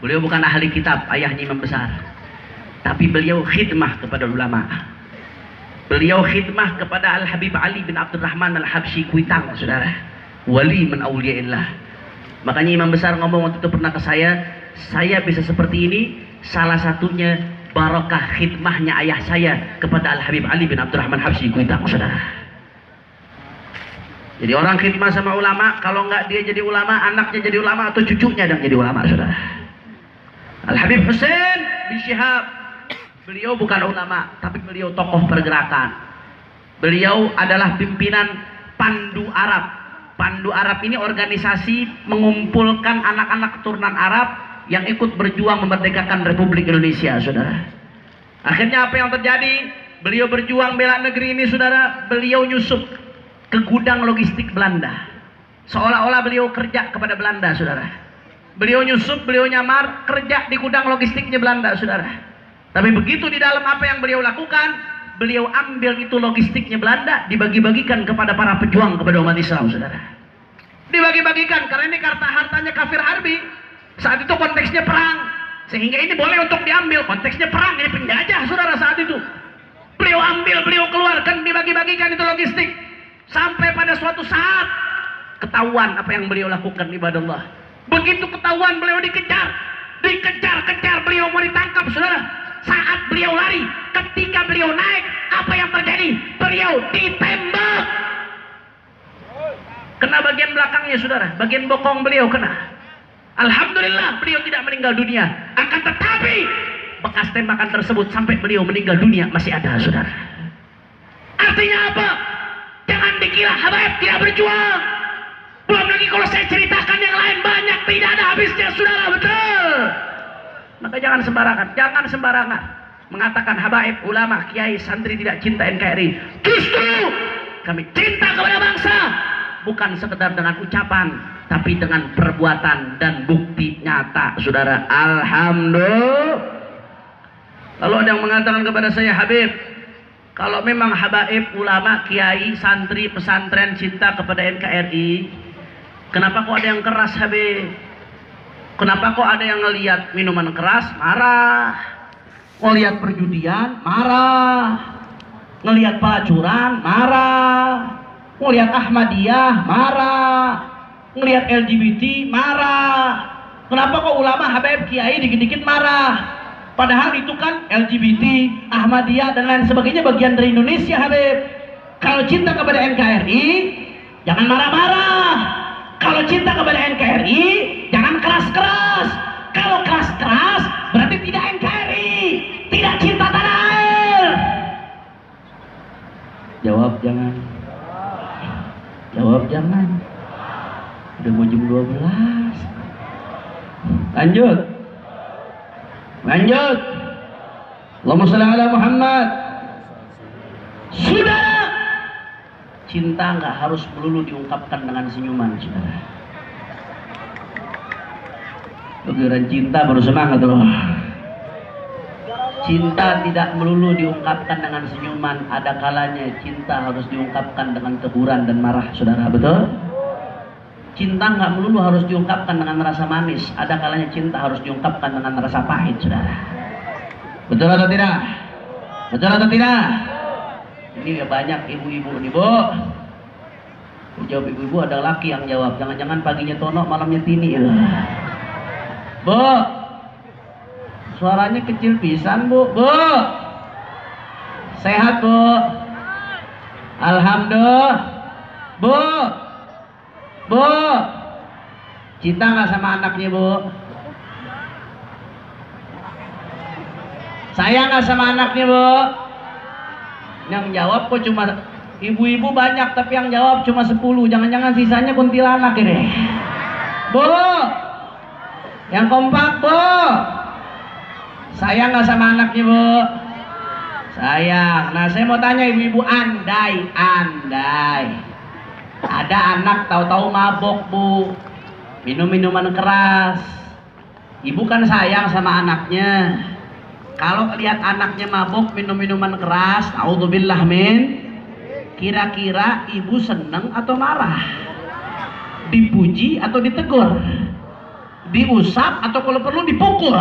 Beliau bukan ahli kitab, ayahnya imam besar. Tapi beliau khidmah kepada ulama. Beliau khidmah kepada Al-Habib Ali bin Abdurrahman Al-Habsyi Kuitang, saudara. Wali min auliyaillah. Makanya imam besar ngomong waktu itu pernah ke saya bisa seperti ini, salah satunya barakah khidmahnya ayah saya kepada Al-Habib Ali bin Abdurrahman Habsyi Kuitang, saudara. Jadi orang khidmah sama ulama, kalau enggak dia jadi ulama, anaknya jadi ulama atau cucunya yang jadi ulama, saudara. Al-Habib Hussein bin Syihab, beliau bukan ulama, tapi beliau tokoh pergerakan. Beliau adalah pimpinan Pandu Arab. Pandu Arab ini organisasi mengumpulkan anak-anak keturunan Arab yang ikut berjuang memerdekakan Republik Indonesia, saudara. Akhirnya apa yang terjadi? Beliau berjuang bela negeri ini, saudara. Beliau nyusup ke gudang logistik Belanda, seolah-olah beliau kerja kepada Belanda, saudara. Beliau nyusup, beliau nyamar kerja di gudang logistiknya Belanda, saudara. Tapi begitu di dalam apa yang beliau lakukan, beliau ambil itu logistiknya Belanda, dibagi-bagikan kepada para pejuang, kepada umat Islam, saudara. Dibagi-bagikan karena ini hartanya kafir harbi. Saat itu konteksnya perang, sehingga ini boleh untuk diambil. Konteksnya perang, ini penjajah, saudara. Saat itu beliau ambil, beliau keluarkan, dibagi-bagikan itu logistik. Sampai pada suatu saat ketahuan apa yang beliau lakukan, ibadah Allah. Begitu ketahuan, beliau dikejar, beliau mau ditangkap, saudara. Saat beliau lari, ketika beliau naik, apa yang terjadi? Beliau ditembak. Kena bagian belakangnya, saudara. Bagian bokong beliau kena. Alhamdulillah beliau tidak meninggal dunia. Akan tetapi bekas tembakan tersebut sampai beliau meninggal dunia masih ada, saudara. Artinya apa? Jangan dikira habaib tidak berjuang. Belum lagi kalau saya ceritakan yang lain banyak, tidak ada habisnya, saudara. Betul. Maka jangan sembarangan mengatakan habaib, ulama, kiai, santri tidak cinta NKRI. Justru kami cinta kepada bangsa, bukan sekedar dengan ucapan, tapi dengan perbuatan dan bukti nyata, saudara. Alhamdulillah. Lalu ada yang mengatakan kepada saya, Habib, kalau memang habaib, ulama, kiai, santri, pesantren cinta kepada NKRI, kenapa kok ada yang keras, Habib? Kenapa kok ada yang ngelihat minuman keras, marah? Ngelihat perjudian, marah. Ngelihat pelacuran, marah. Ngelihat Ahmadiyah, marah. Ngelihat LGBT, marah. Kenapa kok ulama, habaib, kiai dikit-dikit marah? Padahal itu kan LGBT, Ahmadiyah dan lain sebagainya bagian dari Indonesia, Habib. Kalau cinta kepada NKRI, jangan marah-marah. Kalau cinta kepada NKRI, jangan keras-keras. Kalau keras-keras, berarti tidak NKRI, tidak cinta tanah air. Jawab jangan. Jawab jangan. Udah mau jam 12. Lanjut. Allahumma shalli ala Muhammad. Sudah cinta nggak harus melulu diungkapkan dengan senyuman, saudara. Kegiatan cinta baru semangat loh. Cinta tidak melulu diungkapkan dengan senyuman, ada kalanya cinta harus diungkapkan dengan teguran dan marah, saudara, betul? Cinta nggak melulu harus diungkapkan dengan rasa manis, ada kalanya cinta harus diungkapkan dengan rasa pahit, saudara. Betul atau tidak? Betul atau tidak? Ini banyak ibu-ibu nih, Bu. Jawab ibu-ibu, ada laki yang jawab, jangan-jangan paginya Tono, malamnya Tini. Bu, suaranya kecil pisan, Bu. Bu, sehat, Bu? Alhamdulillah. Bu, Bu, cinta nggak sama anaknya, Bu? Sayang nggak sama anaknya, Bu? Yang jawab kok cuma ibu-ibu banyak, tapi yang jawab cuma 10. Jangan-jangan sisanya kuntilanak ini. Bu, yang kompak, Bu. Sayang nggak sama anaknya, Bu? Sayang. Nah, saya mau tanya ibu-ibu, andai ada anak tahu-tahu mabok, Bu, minum minuman keras, ibu kan sayang sama anaknya. Kalau lihat anaknya mabok minum minuman keras, naudzubillah min, kira-kira ibu seneng atau marah? Dipuji atau ditegur? Diusap atau kalau perlu dipukul?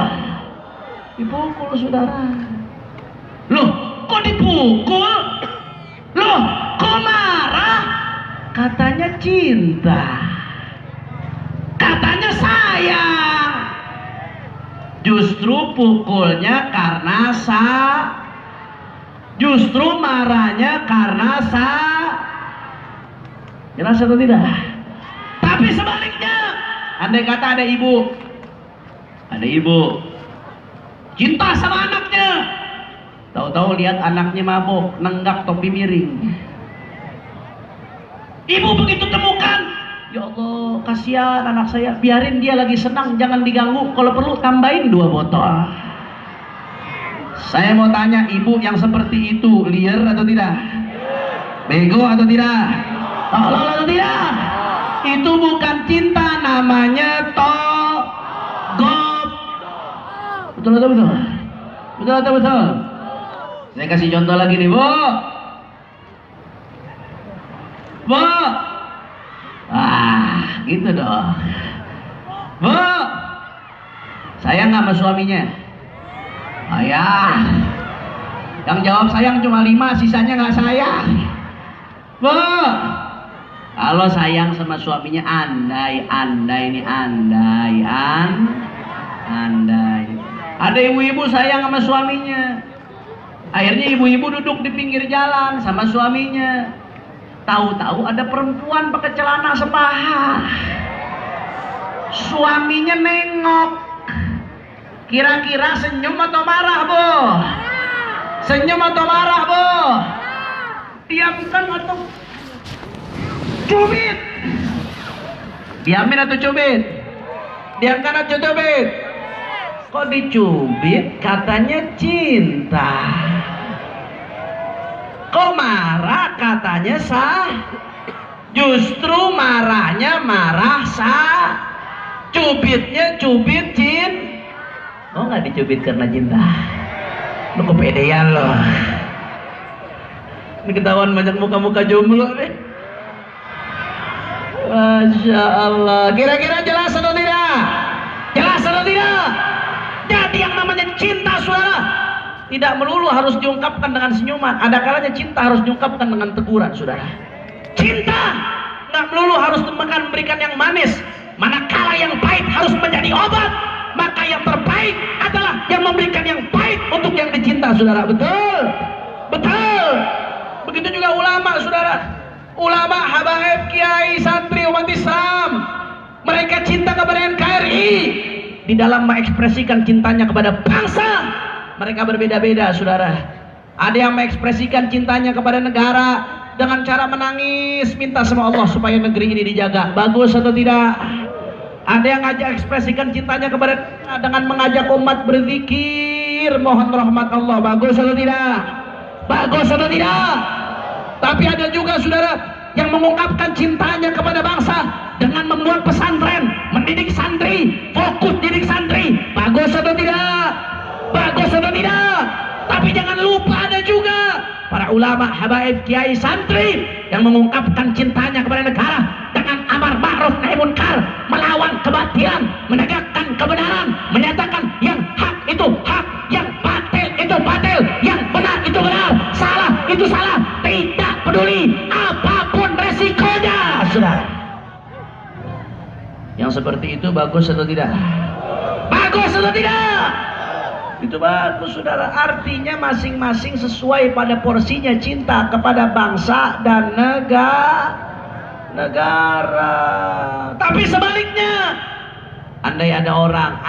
Dipukul, saudara. Loh, kok dipukul? Loh, kok marah? Katanya cinta, katanya sayang. Justru pukulnya karena justru marahnya karena jelas atau tidak? Tapi sebaliknya, andai kata ada ibu cinta sama anaknya, tahu-tahu lihat anaknya mabok, nenggak topi miring. Ibu begitu temukan, ya Allah, kasihan anak saya, biarin dia lagi senang, jangan diganggu, kalau perlu tambahin 2 botol. Saya mau tanya, ibu yang seperti itu liar atau tidak? Bego atau tidak? Tolol atau tidak? Itu bukan cinta, namanya togop. Betul atau betul? Betul atau betul? Saya kasih contoh lagi nih, Bu. Bu, gitu dong. Bu, sayang nggak sama suaminya? Sayang. Yang jawab sayang cuma 5, sisanya nggak sayang. Bu, kalau sayang sama suaminya, andai. Ada ibu-ibu sayang sama suaminya, akhirnya ibu-ibu duduk di pinggir jalan sama suaminya. Tahu-tahu ada perempuan pakai celana sepaha. Suaminya nengok. Kira-kira senyum atau marah, Bu? Senyum atau marah, Bu? Diamkan atau cubit? Diamin atau cubit? Diamkan atau cubit? Kok dicubit? Katanya cinta. Kok marah? Katanya justru marahnya marah cubitnya cubit oh, nggak dicubit karena cinta. Lu kepedean loh. Ini ketahuan banyak muka-muka jomblo nih. Masya Allah. Kira-kira jelas atau tidak? Jelas atau tidak? Jadi yang namanya cinta, saudara, tidak melulu harus diungkapkan dengan senyuman. Ada kalanya cinta harus diungkapkan dengan teguran, saudara. Cinta nggak melulu harus memberikan yang manis. Manakala yang pahit harus menjadi obat, maka yang terbaik adalah yang memberikan yang pahit untuk yang dicinta, saudara. Betul? Betul. Begitu juga ulama, saudara. Ulama, habaib, kiai, santri, umat Islam, mereka cinta kepada NKRI. Di dalam mengekspresikan cintanya kepada bangsa, mereka berbeda-beda, saudara. Ada yang mengekspresikan cintanya kepada negara dengan cara menangis, minta sama Allah supaya negeri ini dijaga. Bagus atau tidak? Ada yang ngajak ekspresikan cintanya kepada dengan mengajak umat berzikir, mohon rahmat Allah. Bagus atau tidak? Bagus atau tidak? Tapi ada juga, saudara, yang mengungkapkan cintanya kepada bangsa dengan membuat pesantren, mendidik santri, fokus didik santri. Bagus atau tidak? Bagus atau tidak? Tapi jangan lupa ada juga para ulama, habaib, kiai, santri yang mengungkapkan cintanya kepada negara dengan amar ma'ruf nahi munkar, melawan kebatilan, menegakkan kebenaran, menyatakan yang hak itu hak, yang batil itu batil, yang benar itu benar, salah itu salah, tidak peduli apapun resikonya, saudara. Yang seperti itu bagus atau tidak? Bagus atau tidak? Itu bagus, saudara. Artinya masing-masing sesuai pada porsinya cinta kepada bangsa dan negara. Tapi sebaliknya, andai ada orang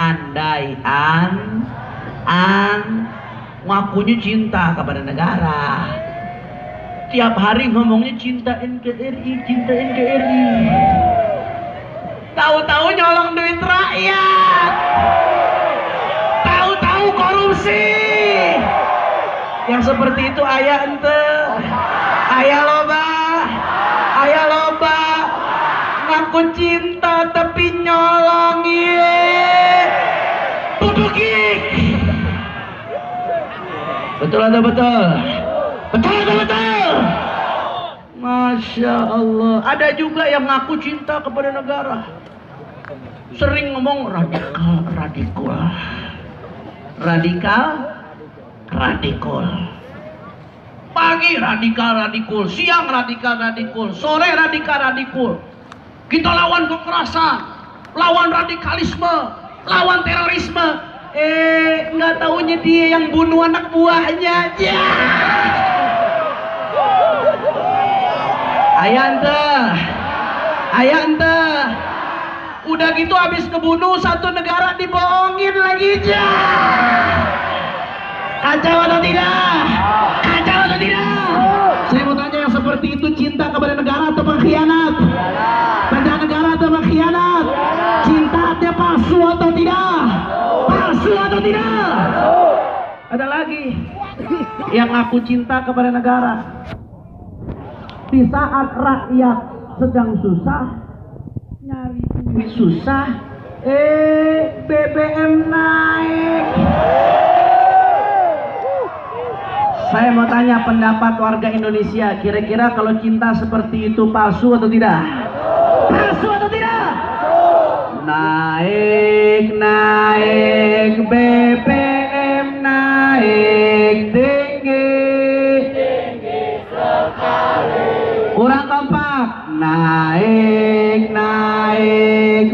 ngakunya cinta kepada negara, tiap hari ngomongnya cinta NKRI, cinta NKRI, tahu-tahu nyolong duit rakyat, tahu-tahu korupsi. Yang seperti itu ayah ente, ayah loba ngaku cinta tapi nyolong, pupukik. Betul atau betul? Betul atau betul? Masya Allah. Ada juga yang ngaku cinta kepada negara, sering ngomong radikal. Pagi radikal, siang radikal, sore radikal. Kita lawan kekerasan, lawan radikalisme, lawan terorisme. Nggak taunya dia yang bunuh anak buahnya. Ya. Ayah ente. Udah gitu habis kebunuh satu negara dibohongin lagi. Ya. Kacau atau tidak? Saya mau tanya, yang seperti itu cinta kepada negara atau pengkhianat? Pada negara atau pengkhianat? Cintanya palsu atau tidak? Ada lagi yang aku cinta kepada negara, di saat rakyat sedang susah, nyari duit susah, BBM naik. Saya mau tanya pendapat warga Indonesia, kira-kira kalau cinta seperti itu palsu atau tidak? Palsu atau tidak? Naik BBM naik tinggi sekali. Kurang kompak. Naik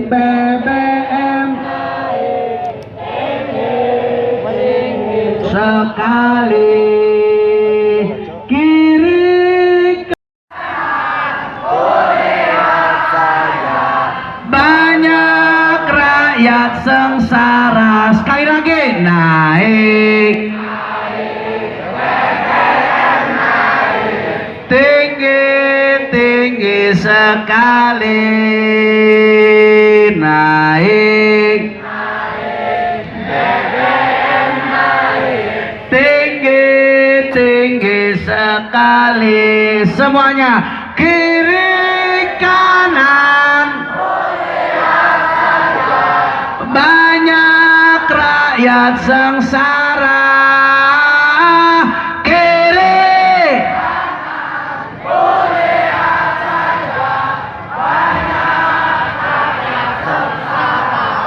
BBM naik tinggi sekali. Sengsara. Sekali lagi, naik tinggi sekali, naik tinggi sekali. Semuanya kiri kanan, banyak rakyat sengsara. Kiri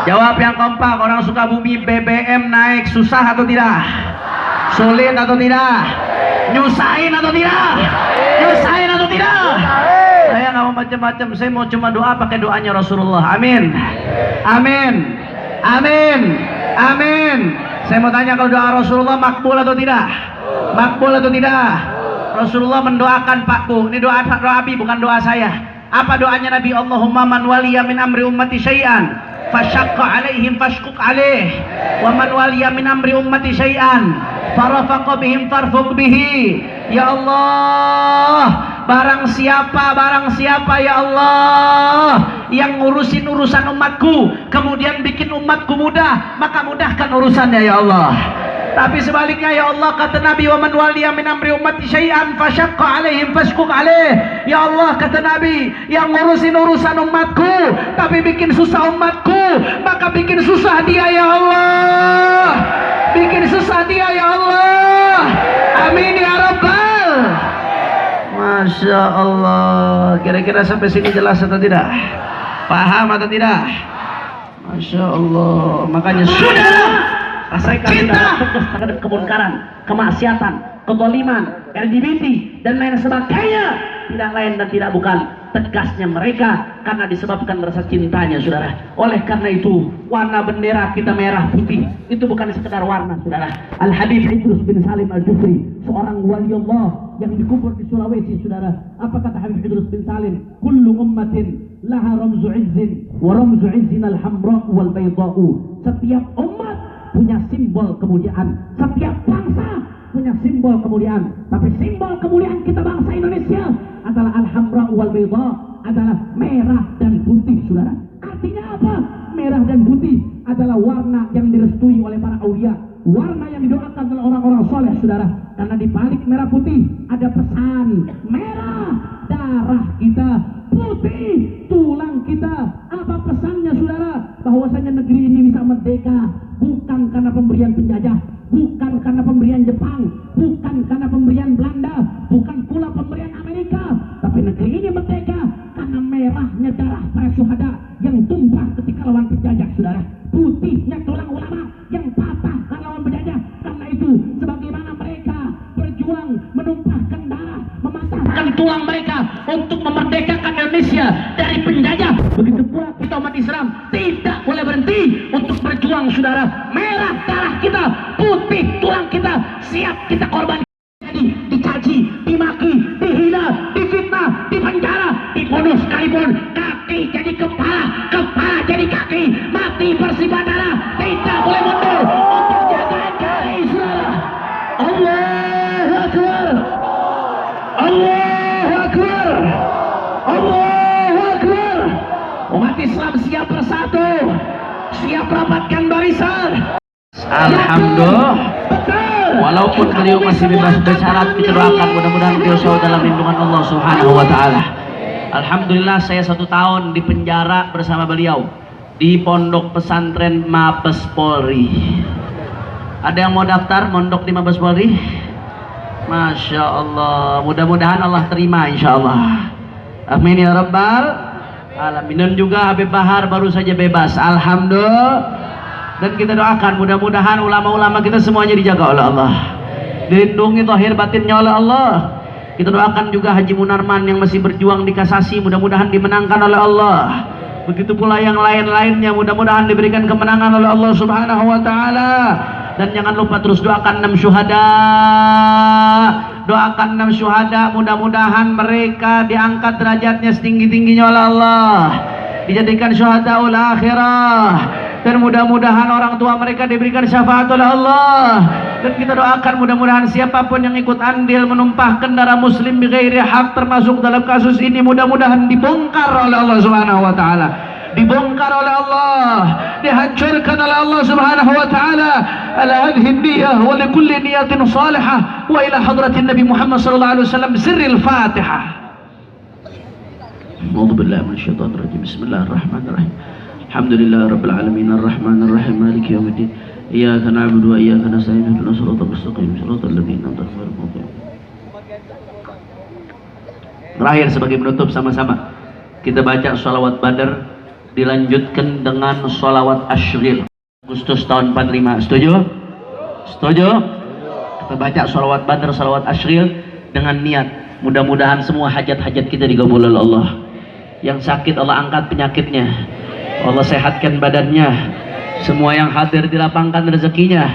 jawab yang kompak. Orang Sukabumi, BBM naik susah atau tidak? Sulit atau tidak? Nyusahin atau tidak? Saya nggak mau macam-macam, saya mau cuma doa pakai doanya Rasulullah. Amin. Saya mau tanya, kalau doa Rasulullah makbul atau tidak? Rasulullah mendoakan Pak Bu, ini doa Abi bukan doa saya. Apa doanya Nabi? Allahumma man waliya min amri ummati syai'an fashaqqa alaihim fashquq alaih, wa man waliya min amri ummati syai'an farafaqa bihim farfuq bihi. Ya Allah, barang siapa ya Allah yang ngurusin urusan umatku kemudian bikin umatku mudah, maka mudahkan urusannya ya Allah. Tapi sebaliknya ya Allah, kata Nabi, wa man waliya min amri ummati syai'an fasyaqqa alaihim fashquq alaih. Ya Allah, kata Nabi, yang ngurusin urusan umatku tapi bikin susah umatku, maka bikin susah dia ya Allah. Bikin susah dia ya Allah. Amin ya rabbal. Masya Allah. Kira-kira sampai sini jelas atau tidak? Paham atau tidak? Masya Allah. Makanya sudah rasakan fokus terhadap kemungkaran, kemaksiatan, kezaliman, LGBT dan lain sebagainya. Tidak lain dan tidak bukan tegasnya mereka karena disebabkan rasa cintanya, saudara. Oleh karena itu warna bendera kita merah putih itu bukan sekedar warna, saudara. Al Habib Idrus bin Salim Al Jufri, seorang wali Allah yang dikubur di Sulawesi, saudara. Apa kata Habib Idrus bin Salim? Kullu ummatin laha ramzu izzin wa ramzu izzin al-hamra wal bayda'u. Setiap umat punya simbol kemuliaan, setiap bangsa punya simbol kemuliaan, tapi simbol kemuliaan kita bangsa Indonesia adalah al-hamra wal bayda, adalah merah dan putih, saudara. Artinya apa? Merah dan putih adalah warna yang direstui oleh para aulia, warna yang didoakan oleh orang-orang soleh, saudara. Karena di balik merah putih ada pesan: merah darah kita, putih tulang kita. Apa pesannya, saudara? Bahwasanya negeri ini bisa merdeka bukan karena pemberian penjajah, bukan karena pemberian Jepang, bukan karena pemberian Belanda, bukan pula pemberian Amerika, tapi negeri ini merdeka karena merahnya darah para syuhada yang tumpah ketika lawan penjajah, saudara. Putihnya tulang ulama yang patah karena lawan penjajah. Karena itu sebagaimana mereka berjuang menumpahkan darah, mematahkan tulang mereka untuk memerdekakan Indonesia dari penjajah, begitu pula kita umat Islam tidak boleh berhenti untuk berjuang, saudara. Merah darah kita, putih tulang kita, siap kita korban. Jadi dicaci, dimaki, dihina, difitnah, dipenjara, dibunuh sekalipun, kaki jadi kepala, kepala jadi kaki, mati bersibah darah, tidak boleh mundur untuk jaga NKRI, saudara. Allahu Akbar, Allahu Akbar, Allahu Akbar. Umat Islam siap bersatu, siap rapatkan barisan. Alhamdulillah. Walaupun beliau masih bebas bersyarat, kita doakan mudah-mudahan beliau selalu dalam lindungan Allah Subhanahu wa taala. Alhamdulillah, saya 1 tahun di penjara bersama beliau di Pondok Pesantren Mabes Polri. Ada yang mau daftar mondok di Mabes Polri? Masya Allah. Mudah-mudahan Allah terima, insya Allah. Amin ya rabbal alamin. Dan juga Habib Bahar baru saja bebas, alhamdulillah. Dan kita doakan mudah-mudahan ulama-ulama kita semuanya dijaga oleh Allah, dilindungi zahir batinnya oleh Allah. Kita doakan juga Haji Munarman yang masih berjuang di kasasi, mudah-mudahan dimenangkan oleh Allah. Begitu pula yang lain-lainnya, mudah-mudahan diberikan kemenangan oleh Allah Subhanahu wa taala. Dan jangan lupa terus doakan 6 syuhada. Doakan 6 syuhada, mudah-mudahan mereka diangkat derajatnya setinggi-tingginya oleh Allah, dijadikan syuhadaul akhirah. Dan mudah-mudahan orang tua mereka diberikan syafaat oleh Allah. Dan kita doakan mudah-mudahan siapapun yang ikut andil menumpahkan darah muslim bighairi hak, termasuk dalam kasus ini, mudah-mudahan dibongkar oleh Allah Subhanahu wa taala, dibongkar oleh Allah, dihancurkan oleh Allah Subhanahu wa taala. Ala hadhihi niyyah wa li kulli niyatin salihah wa ila hadratin Nabi Muhammad sallallahu alaihi wasallam sirril Fatihah. A'udzu billahi minasyaitonir rajim. Bismillahirrahmanirrahim. Alhamdulillah rabbil alamin arrahmanir rahim maliki yaumiddin iyyaka na'budu wa iyyaka nasta'in ihdinas siratal mustaqim siratal ladzina an'amta 'alaihim. Terakhir sebagai penutup, sama-sama kita baca sholawat Badar, dilanjutkan dengan sholawat Ashril Agustus tahun 45. Setuju? Setuju? Kita baca sholawat Badar, sholawat Ashril dengan niat mudah-mudahan semua hajat-hajat kita dikabul oleh Allah. Yang sakit Allah angkat penyakitnya, Allah sehatkan badannya, semua yang hadir dilapangkan rezekinya.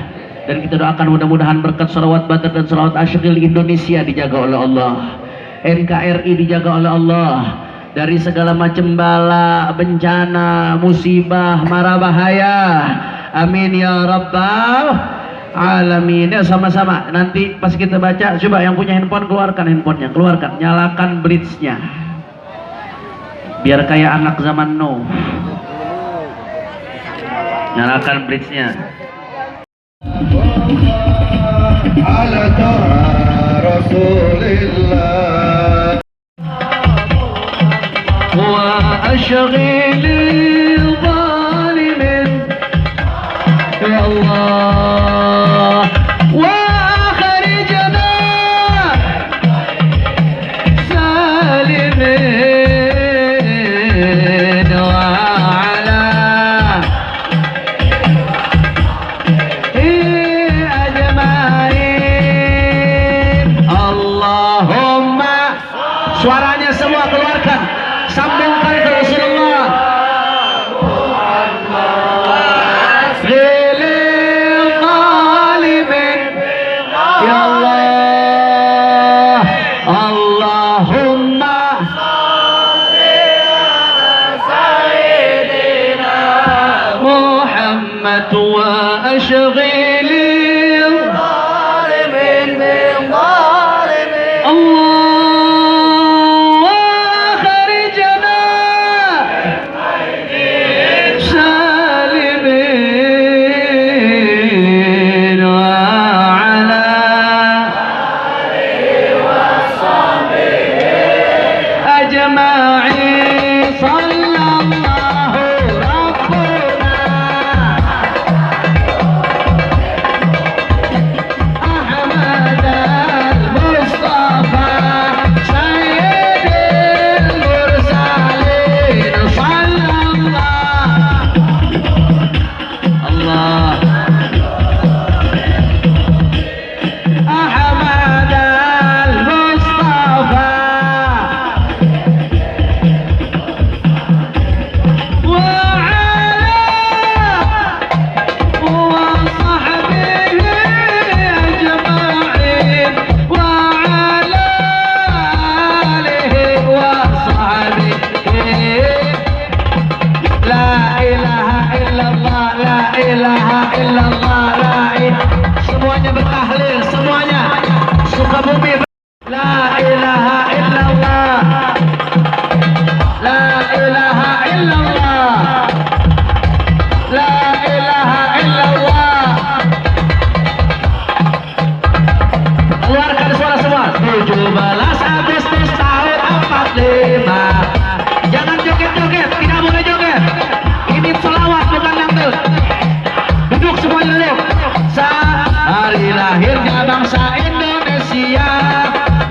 Dan kita doakan mudah-mudahan berkat sholawat Badar dan sholawat Ashril Indonesia dijaga oleh Allah, NKRI dijaga oleh Allah dari segala macam bala, bencana, musibah, mara bahaya. Amin ya rabbal alamin. Ya, sama-sama nanti pas kita baca, coba yang punya handphone keluarkan handphonenya, keluarkan, nyalakan blitz-nya biar kayak anak zaman now. Nyalakan blitz-nya. على ترى رسول الله وأشغل الظالم يا الله وأخرجنا سالمين وعلى أجمعين اللهم suaranya semua keluarkan sambungkan ke Rasulullah lilil zalimin ya Allah Allahumma Muhammad wa ashghili Allah akhrijna salimin wa ala ajma'in sallallahu rabbuna Ahmad al-Mustafa Sayyidil Mursalin sallallahu Allah Ahmad al-Mustafa semuanya bertahlil semuanya Sukabumi la ilaha illallah la ilaha illallah la ilaha illallah keluarkan suara semua 17 Agustus tahun 45 jangan joget-joget tidak boleh joget ini selawat bukan dangdut duduk semuanya duduk hari lahirnya bangsa Indonesia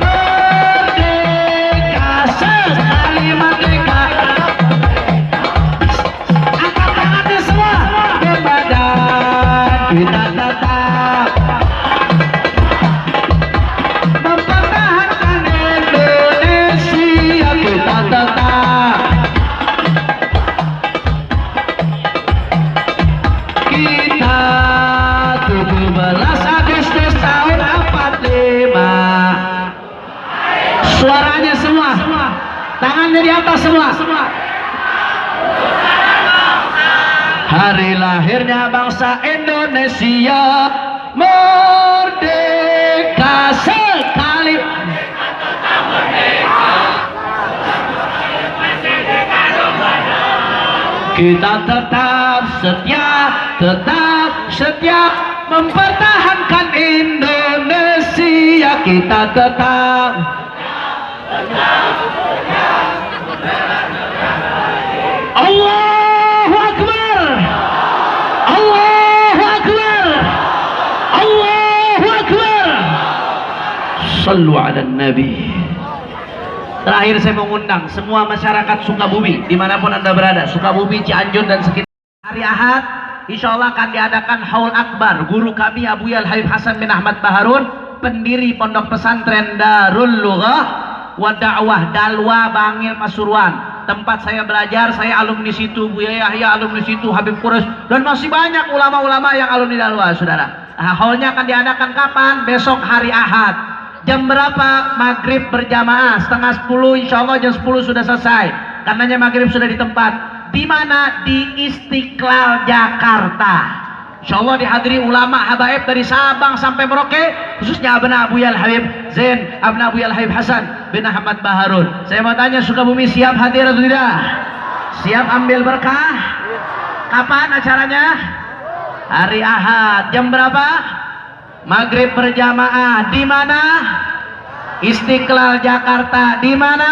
merdeka sekali merdeka angkat tangannya semua kepada kita tetap mempertahankan Indonesia kita tetap kita 17 Agustus tahun 45 suaranya semua tangannya di atas semua hari lahirnya bangsa Indonesia merdeka sekali kita tetap setia mempertahankan Indonesia kita tetap Allahu Akbar Allahu Akbar Allahu Akbar Sallu ala Nabi. Terakhir saya mengundang semua masyarakat Sukabumi dimanapun anda berada, Sukabumi, Cianjur dan sekitar. Hari Ahad insya Allah akan diadakan Haul Akbar. Guru kami Abuya Al-Habib Hasan bin Ahmad Baharun, pendiri Pondok Pesantren Darul Lughah wa Da'wah Dalwa Bangil Pasuruan. Tempat saya belajar, saya alumni situ, Buya Yahya alumni situ, Habib Quraish, dan masih banyak ulama-ulama yang alumni Dalwa, saudara. Nah, haulnya akan diadakan kapan? Besok hari Ahad. Jam berapa? Maghrib berjamaah setengah 10, insya Allah jam 10 sudah selesai. Karenanya maghrib sudah di tempat. Di mana? Di Istiqlal Jakarta. Insya Allah dihadiri ulama habaib dari Sabang sampai Merauke, khususnya Abna Abuya Al-Habib Zain, Abna Abuya Al-Habib Hasan bin Ahmad Baharun. Saya mau tanya, Sukabumi siap hadir atau tidak? Siap ambil berkah? Kapan acaranya? Hari Ahad jam berapa? Maghrib berjamaah di mana? Istiqlal Jakarta. Di mana?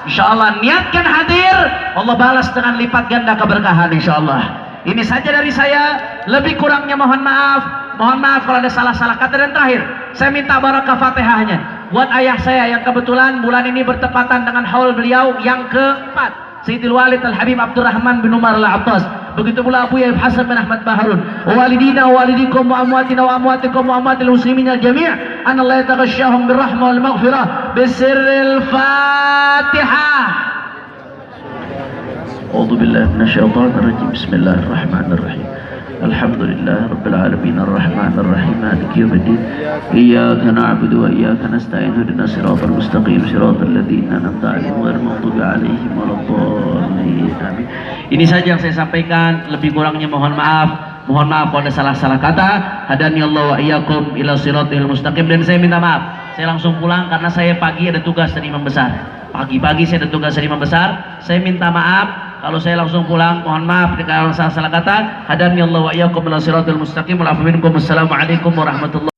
Insyaallah niatkan hadir, Allah balas dengan lipat ganda keberkahan insyaallah. Ini saja dari saya, lebih kurangnya mohon maaf. Mohon maaf kalau ada salah-salah kata. Dan terakhir, saya minta barakah Fatihahnya buat ayah saya yang kebetulan bulan ini bertepatan dengan haul beliau yang keempat, Sayyidil Walid Al-Habib Abdurrahman bin Umar Al-Abbas. Begitu pula Abu Yaib Hasan bin Ahmad Baharun. Walidina walidikum wa amwatina wa amwatikum wa amwatil muslimin al-jami' an Allah yataghashshahum birrahmah wal maghfirah bisirril Fatihah. A'udzu billahi minasyaitonir rajim. Bismillahirrahmanirrahim. Alhamdulillah rabbil alamin arrahmanir rahim maliki yaumiddin iyyaka na'budu wa iyyaka nasta'in ihdinas siratal mustaqim siratal ladzina an'amta 'alaihim ghairil maghdubi 'alaihim waladdallin amin. Ini saja yang saya sampaikan, lebih kurangnya mohon maaf. Mohon maaf kalau ada salah-salah kata. Hadani Allah wa iyyakum ila siratal mustaqim. Dan saya minta maaf, saya langsung pulang karena saya pagi ada tugas dari imam besar. Pagi-pagi saya ada tugas dari imam besar. Saya minta maaf kalau saya langsung pulang, mohon maaf kalau salah-salah kata. Hadani Allah wa iyyakum ila siratal mustaqim. Assalamualaikum warahmatullahi